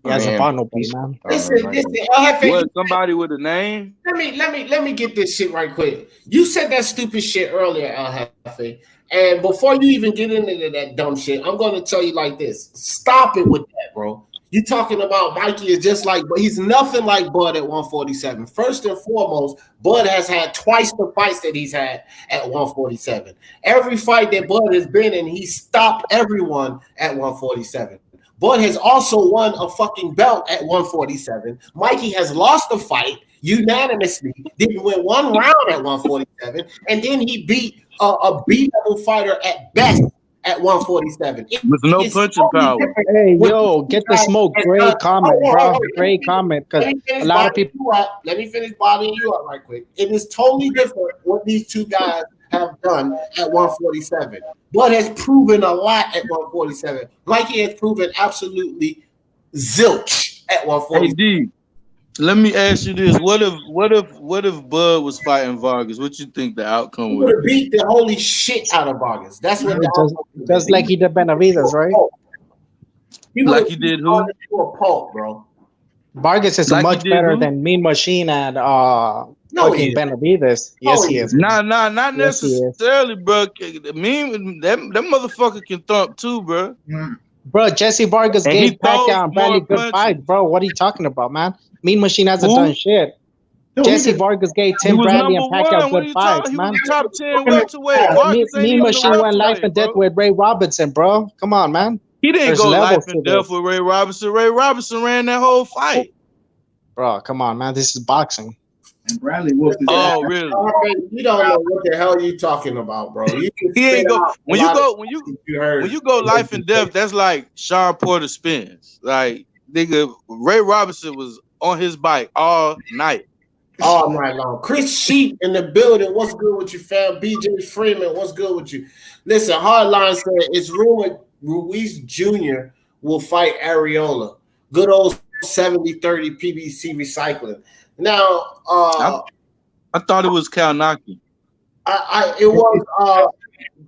He hasn't fought nobody, man.
Listen.
What, somebody with a name?
Let me get this shit right quick. You said that stupid shit earlier, El Jefe. And before you even get into that dumb shit, I'm going to tell you like this. Stop it with that, bro. You talking about Mikey is just like, but he's nothing like Bud at 147. First and foremost, Bud has had twice the fights that he's had at 147. Every fight that Bud has been in, he stopped everyone at 147. Bud has also won a fucking belt at 147. Mikey has lost a fight unanimously, didn't win one round at 147, and then he beat a beatable fighter at best at 147.
With no punching power.
Hey, yo, get the smoke. Great comment, bro. Great comment. Because a lot of people.
Let me finish bothering you up right quick. It is totally different what these two guys have done at 147. Bud has proven a lot at 147. Mikey has proven absolutely zilch at 147.
Hey, D, let me ask you this: What if Bud was fighting Vargas? What you think the outcome would?
He would have beat the holy shit out of Vargas. That's what
just like he did Benavidez, right?
Like he did who?
To a pulp, bro.
Vargas is like much better than Mean Machine and fucking Benavidez. Yes, he is.
Nah, not necessarily, bro. Mean that motherfucker can thump too, bro.
Bro, Jesse Vargas gave Pacquiao and Bradley good fight, bro. What are you talking about, man? Mean Machine hasn't done shit. Jesse Vargas gave Tim Bradley and Pacquiao good fights, man.
Top 10 welterweight.
Mean Machine went life and death with Ray Robinson, bro. Come on, man.
He didn't go life and death with Ray Robinson. Ray Robinson ran that whole fight.
Bro, come on, man. This is boxing.
And Bradley whooped his
ass. Really?
You don't know what the hell you talking about, bro. He
ain't go when you go life and death. That's like Sean Porter spins. Like nigga, Ray Robinson was on his bike all night.
All night long. Chris Sheep in the building. What's good with you, fam? BJ Freeman, what's good with you? Listen, Hardline said it's rumored Ruiz Jr. will fight Areola. Good old 70-30 PBC recycling. Now,
I thought it was Kalnaki.
It was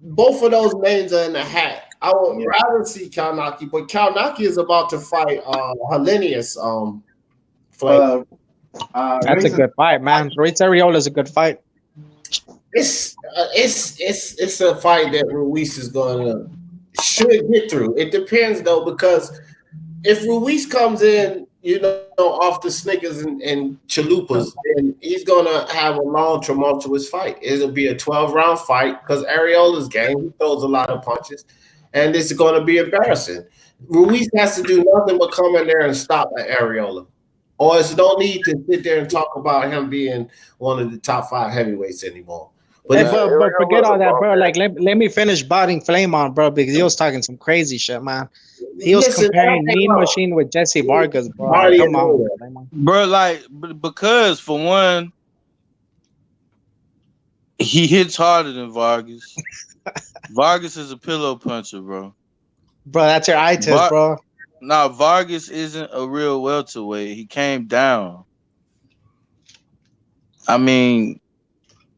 both of those names are in the hat. I would rather see Kalnaki, but Kalnaki is about to fight Hellenius.
That's a good fight, man. Ruiz Arreola is a good fight.
It's a fight that Ruiz is should get through. It depends though, because if Ruiz comes in, off the Snickers and chalupas, then he's gonna have a long, tumultuous fight. It'll be a 12-round fight because Areola's game, he throws a lot of punches, and it's gonna be embarrassing. Ruiz has to do nothing but come in there and stop Areola. Or there's no need to sit there and talk about him being one of the top 5 heavyweights anymore.
But forget all that, bro. Like, let me finish botting Flame on, bro, because he was talking some crazy shit, man. He was comparing Mean Machine with Jesse Vargas, bro. Like, come on,
bro. Like, because for one, he hits harder than Vargas. Vargas is a pillow puncher, bro.
Bro, that's your eye test, bro.
Nah, Vargas isn't a real welterweight. He came down. I mean,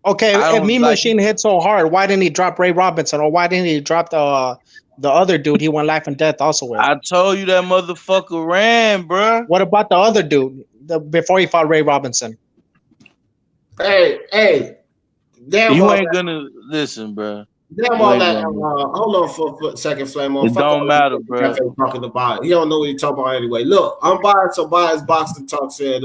okay, if Mean Machine hit so hard, why didn't he drop Ray Robinson, or why didn't he drop the other dude he went life and death also with?
I told you that motherfucker ran, bro.
What about the other dude before he fought Ray Robinson?
Hey, damn!
You ain't gonna listen, bro.
Damn all that. Hold on for a second, Flame on.
It don't matter, bro.
Talking about, he don't know what he's talking about anyway. Look, Unbiased Boxing Talk said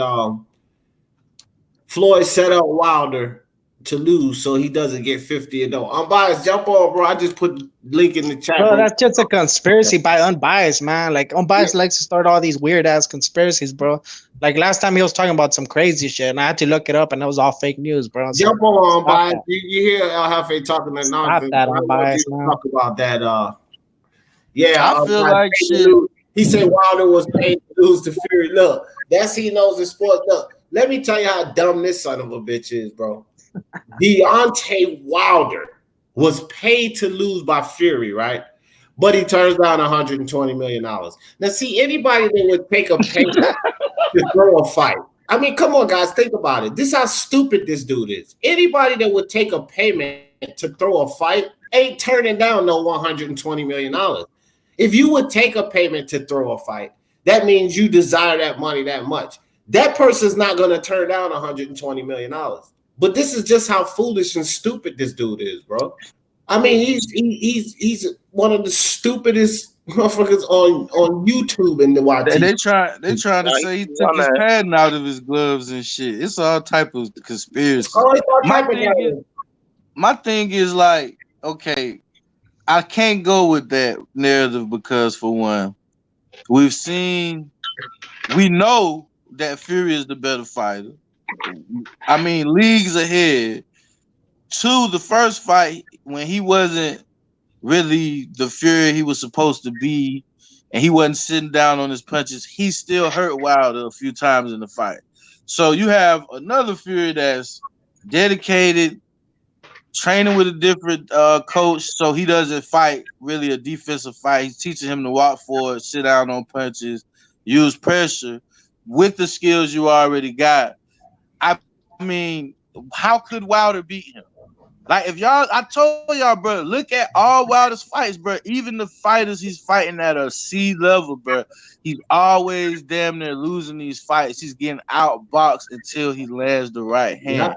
Floyd set up Wilder to lose so he doesn't get 50-0. Unbiased, jump on, bro. I just put link in the chat.
Bro, that's just a conspiracy by Unbiased, man. Like, Unbiased likes to start all these weird ass conspiracies, bro. Like, last time he was talking about some crazy shit, and I had to look it up, and it was all fake news, bro. So,
jump on, Unbiased. You hear El Jefe talking that nonsense.
Stop that, Unbiased, man.
Talk about that.
I feel like shit.
He said Wilder was paid to lose to Fury. Look, that's he knows in sports. Look, let me tell you how dumb this son of a bitch is, bro. Deontay Wilder was paid to lose by Fury, right? But he turns down $120 million. Now, see, anybody that would take a payment to throw a fight. I mean, come on, guys, think about it. This is how stupid this dude is. Anybody that would take a payment to throw a fight ain't turning down no $120 million. If you would take a payment to throw a fight, that means you desire that money that much. That person's not going to turn down $120 million. But this is just how foolish and stupid this dude is, bro. I mean, he's one of the stupidest motherfuckers on YouTube in the YT.
They trying to say he took his padding out of his gloves and shit. It's all type of conspiracy. My thing is like, okay, I can't go with that narrative because, for one, we know that Fury is the better fighter. I mean, leagues ahead. 2, the first fight, when he wasn't really the Fury he was supposed to be, and he wasn't sitting down on his punches, he still hurt Wilder a few times in the fight. So you have another Fury that's dedicated, training with a different coach, so he doesn't fight really a defensive fight. He's teaching him to walk forward, sit down on punches, use pressure with the skills you already got. I mean, how could Wilder beat him? Like, if y'all, I told y'all, bro, look at all Wilder's fights, bro. Even the fighters he's fighting at a C level, bro, he's always damn near losing these fights. He's getting outboxed until he lands the right hand. Yeah.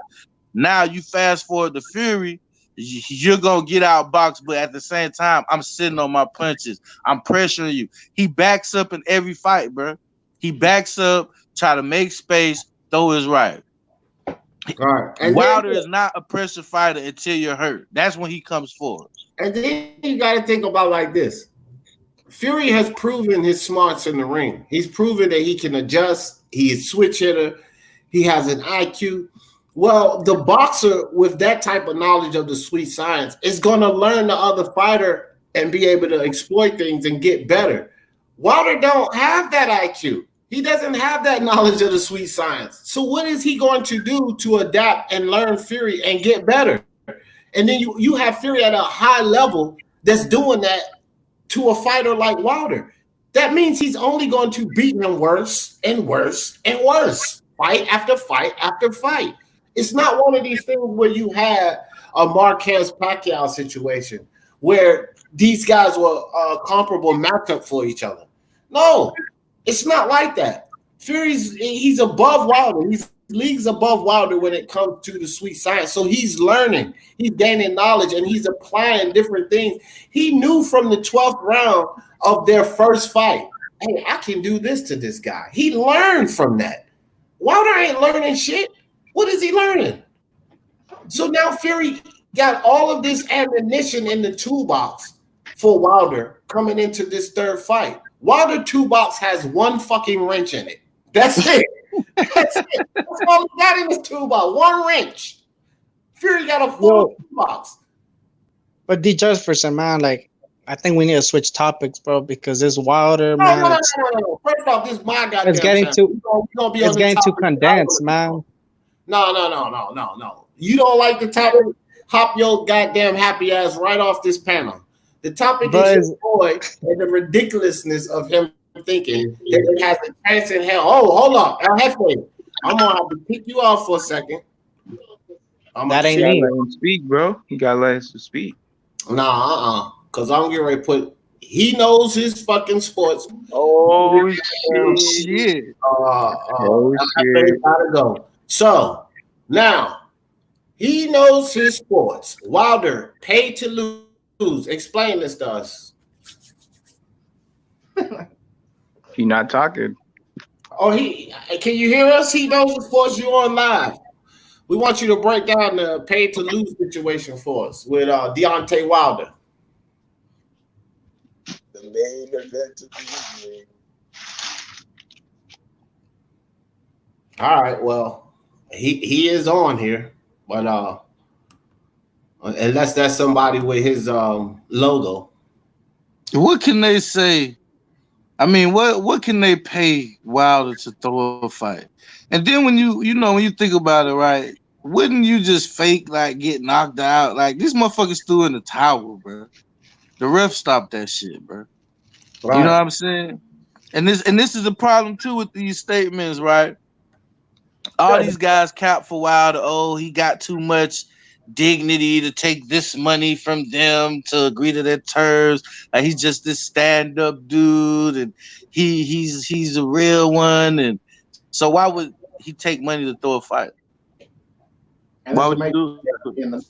Now you fast forward to Fury, you're gonna get outboxed, but at the same time, I'm sitting on my punches. I'm pressuring you. He backs up in every fight, bro. He backs up, try to make space, throw his right.
Right. And
Wilder is not a pressure fighter until you're hurt. That's when he comes forward.
And then you got to think about like this. Fury has proven his smarts in the ring. He's proven that he can adjust. He is a switch hitter. He has an IQ. Well, the boxer with that type of knowledge of the sweet science is going to learn the other fighter and be able to exploit things and get better. Wilder don't have that IQ. He doesn't have that knowledge of the sweet science. So what is he going to do to adapt and learn Fury and get better? And then you have Fury at a high level that's doing that to a fighter like Wilder. That means he's only going to beat him worse and worse and worse, fight after fight after fight. It's not one of these things where you have a Marquez Pacquiao situation where these guys were a comparable matchup for each other. No, it's not like that. He's above Wilder. He's leagues above Wilder when it comes to the sweet science. So he's learning, he's gaining knowledge, and he's applying different things. He knew from the 12th round of their first fight, hey, I can do this to this guy. He learned from that. Wilder ain't learning shit. What is he learning? So now Fury got all of this ammunition in the toolbox for Wilder coming into this third fight. Wilder toolbox has one fucking wrench in it. That's it. That's it. That's all he got in his toolbox. One wrench. Fury got a full toolbox.
But D Jefferson, man, like, I think we need to switch topics, bro, because this Wilder, man.
No. First off, this is my goddamn
it's getting
channel.
it's getting too condensed, man.
No. You don't like the topic? Hop your goddamn happy ass right off this panel. The topic is your boy and the ridiculousness of him thinking that he has a chance in hell. Oh, hold on. I'm gonna have to pick you off for a second.
That ain't me.
Let him speak, bro. You gotta let him speak.
Nah, because I'm getting ready to put. He knows his fucking sports.
Oh shit!
Shit. Gotta go. So now he knows his sports. Wilder paid to lose. Explain this to us.
He not talking.
Oh, can you hear us? He knows the sports. You're on live. We want you to break down the pay to lose situation for us with Deontay Wilder.
The main event of the evening.
All right, well, he is on here, but unless that's somebody with his logo.
What can they say? I mean, what can they pay Wilder to throw a fight? And then when when you think about it, right? Wouldn't you just fake like get knocked out? Like these motherfuckers threw in the towel, bro. The ref stopped that shit, bro. Right. You know what I'm saying? And this is the problem too with these statements, right? All these guys cap for Wilder. Oh, he got too much dignity to take this money from them to agree to their terms. Like he's just this stand-up dude, and he's a real one. And so why would he take money to throw a fight? Why would he do
it?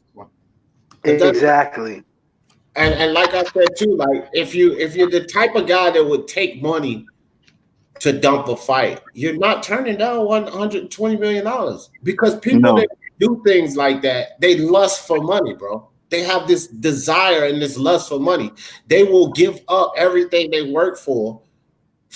Exactly.
And like I said too, like if you're the type of guy that would take money to dump a fight, you're not turning down $120 million because people that do things like that, they lust for money, bro. They have this desire and this lust for money. They will give up everything they work for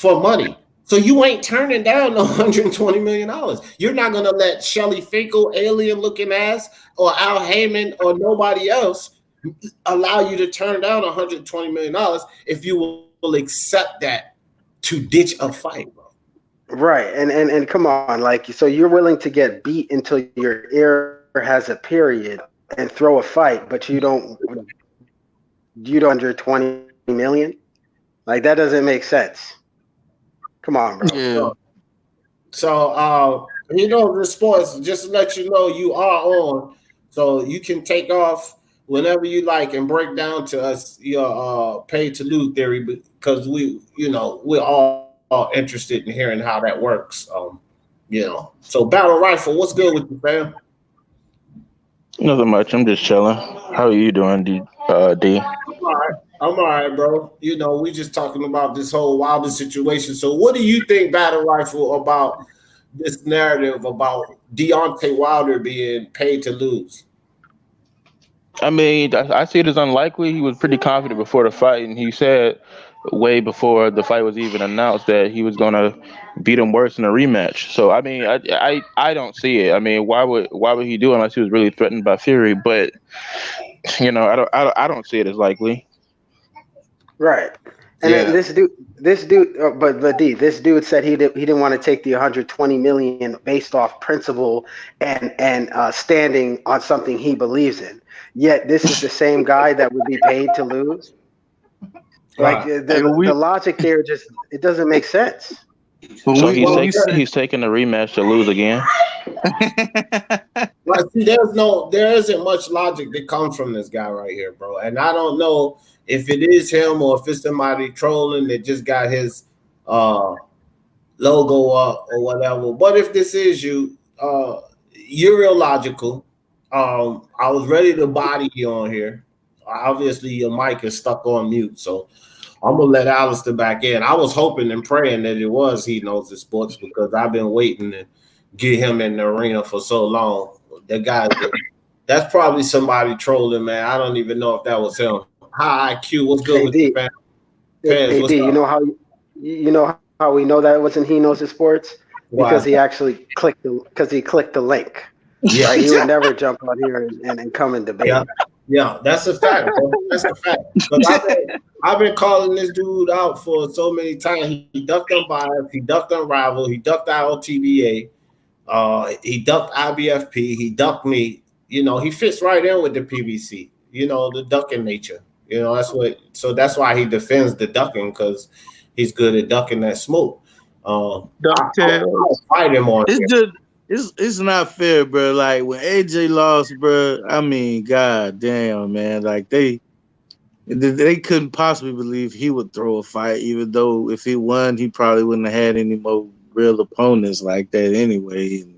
money. So you ain't turning down the $120 million. You're not gonna let Shelly Finkel, alien looking ass, or Al Heyman or nobody else allow you to turn down $120 million if you will accept that to ditch a fight, bro.
Right, and come on, like, so you're willing to get beat until your ear has a period and throw a fight, but you don't under 20 million? Like, that doesn't make sense. Come on, bro.
Yeah.
So the sports, just to let you know, you are on, so you can take off whenever you like and break down to us your pay to lose theory, because we're all interested in hearing how that works. So Battle Rifle, what's good with you, fam?
Nothing much. I'm just chilling. How are you doing, D?
I'm all right, bro. We just talking about this whole Wilder situation. So what do you think, Battle Rifle, about this narrative about Deontay Wilder being paid to lose?
I mean, I see it as unlikely. He was pretty confident before the fight, and he said way before the fight was even announced that he was going to beat him worse in a rematch. So, I mean, I don't see it. I mean, why would he do it unless he was really threatened by Fury? But, I don't see it as likely.
Right. And then this dude, but D, this dude said he didn't want to take the 120 million based off principle and standing on something he believes in. Yet this is the same guy that would be paid to lose. Like the logic there it doesn't make sense.
So he's taking the rematch to lose again.
Right, see, there isn't much logic that comes from this guy right here, bro. And I don't know if it is him or if it's somebody trolling that just got his logo up or whatever. But if this is you, you're illogical. I was ready to body you on here. Obviously, your mic is stuck on mute, so I'm gonna let Alistair back in. I was hoping and praying that it was He Knows the Sports because I've been waiting to get him in the arena for so long. That guy, that's probably somebody trolling, man. I don't even know if that was him. Hi, IQ, what's good with you, fam?
Hey, D, you know how we know that wasn't He Knows the Sports? Because he actually clicked the link.
Yeah,
right? He would never jump on here and come and debate.
Yeah, that's a fact, bro. That's a fact. I've been calling this dude out for so many times. He ducked Unbiased, he ducked Unrivaled, he ducked IOTBA, he ducked IBFP, he ducked me. You know, he fits right in with the PBC. You know, the ducking nature. You know, that's why he defends the ducking because he's good at ducking that smoke. I'll fight him on it.
It's not fair, bro. Like when AJ lost, bro. I mean, god damn, man. Like they couldn't possibly believe he would throw a fight, even though if he won, he probably wouldn't have had any more real opponents like that anyway. And,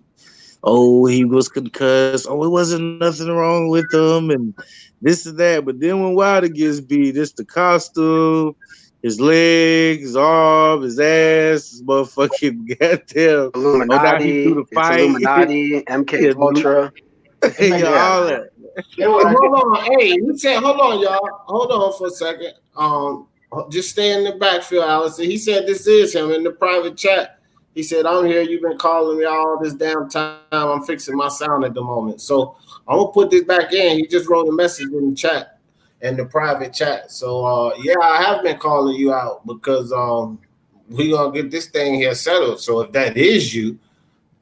he was concussed. It wasn't nothing wrong with him, and this and that. But then when Wilder gets beat, it's the costume, his legs, his arm, his ass, his motherfucking goddamn
Illuminati,
threw the fight.
Illuminati, MK Ultra.
All that.
Hold on, hey, you said, hold on, y'all. Hold on for a second. Just stay in the backfield, Allison. He said this is him in the private chat. He said, I'm here. You've been calling me all this damn time. I'm fixing my sound at the moment. So I'm going to put this back in. He just wrote a message in the chat, in the private chat. So, yeah, I have been calling you out because we're going to get this thing here settled. So if that is you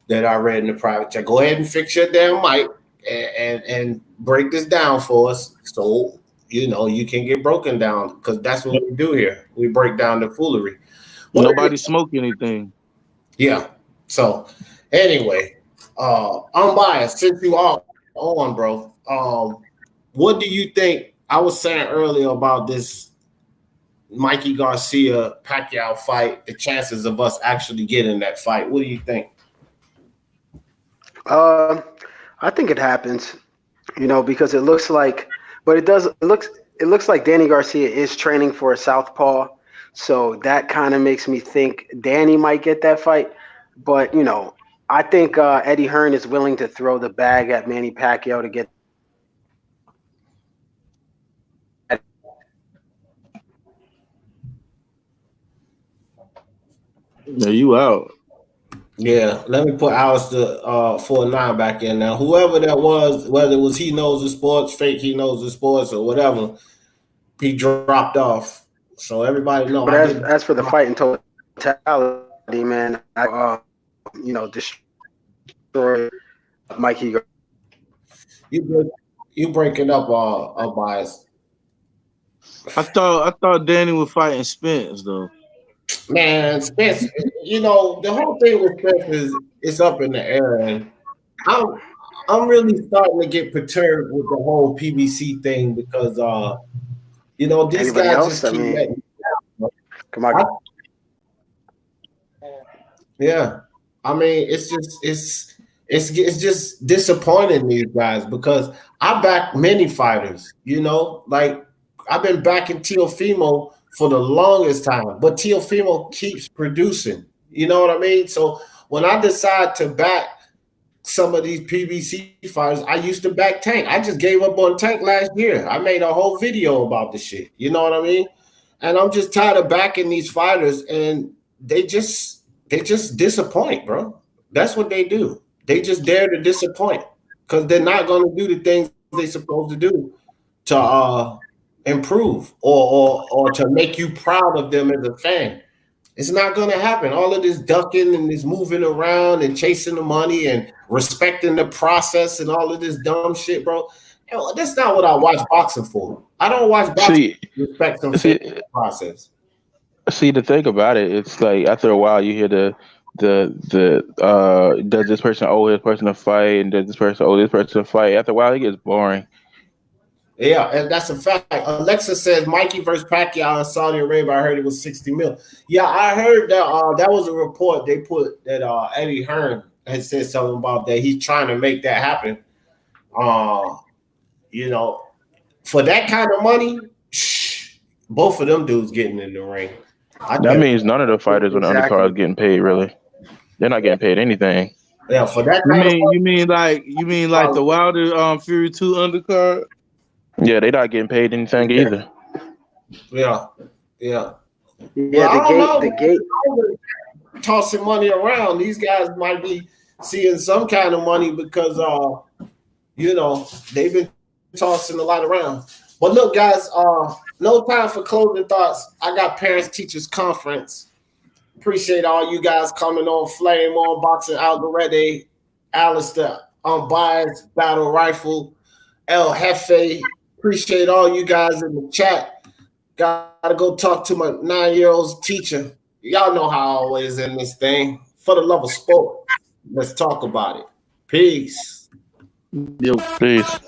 that I read in the private chat, go ahead and fix your damn mic and break this down for us so, you know, you can get broken down because that's what we do here. We break down the foolery.
Nobody smoke anything.
Yeah. So anyway, Unbiased, since you are on, bro, what do you think? I was saying earlier about this Mikey Garcia Pacquiao fight, the chances of us actually getting that fight. What do you think?
I think it happens, you know, because it looks like, but it looks like Danny Garcia is training for a southpaw. So that kind of makes me think Danny might get that fight. But, you know, I think Eddie Hearn is willing to throw the bag at Manny Pacquiao to get.
No, you out.
Yeah, let me put Alistair 49 back in now. Whoever that was, whether it was He Knows the Sports, fake He Knows the Sports, or whatever, he dropped off. So everybody know.
But as for the fight in totality, man, you know, destroy Mikey.
You breaking up Bias.
I thought Danny was fighting Spence though.
Man, Spence, you know, the whole thing with Spence is up in the air, and I'm really starting to get perturbed with the whole PBC thing because you know, these guys just keep letting
come on.
Yeah. I mean, it's just disappointing these guys because I back many fighters, you know, like I've been backing Teofimo for the longest time, but Teofimo keeps producing. You know what I mean? So when I decide to back some of these PBC fighters, I used to back Tank. I just gave up on Tank last year. I made a whole video about the shit. You know what I mean? And I'm just tired of backing these fighters, and they just disappoint, bro. That's what they do. They just dare to disappoint because they're not going to do the things they're supposed to do to improve or to make you proud of them as a fan. It's not going to happen. All of this ducking and this moving around and chasing the money and respecting the process and all of this dumb shit, bro. You know, that's not what I watch boxing for. I don't watch boxing to respect some process.
See, the thing about it, it's like after a while you hear does this person owe this person a fight, and does this person owe this person a fight? After a while, it gets boring.
Yeah, and that's a fact. Alexa says Mikey versus Pacquiao in Saudi Arabia. I heard it was 60 mil. Yeah, I heard that that was a report they put that Eddie Hearn had said something about that. He's trying to make that happen. You know, for that kind of money, both of them dudes getting in the ring.
That means none of the fighters on the undercard is getting paid. Really, they're not getting paid anything.
Yeah, for that.
You mean like the Wilder Fury 2 undercard?
Yeah, they're not getting paid anything either.
Yeah.
Yeah,
the gate tossing money around. These guys might be seeing some kind of money because you know, they've been tossing a lot around. But look, guys, no time for closing thoughts. I got parents teachers conference. Appreciate all you guys coming on. Flame on Boxing Algoretti, Alistair, Unbiased, Battle Rifle, El Jefe. Appreciate all you guys in the chat. Gotta go talk to my 9-year-old teacher. Y'all know how I always in this thing. For the love of sport, let's talk about it. Peace.
Yo, peace.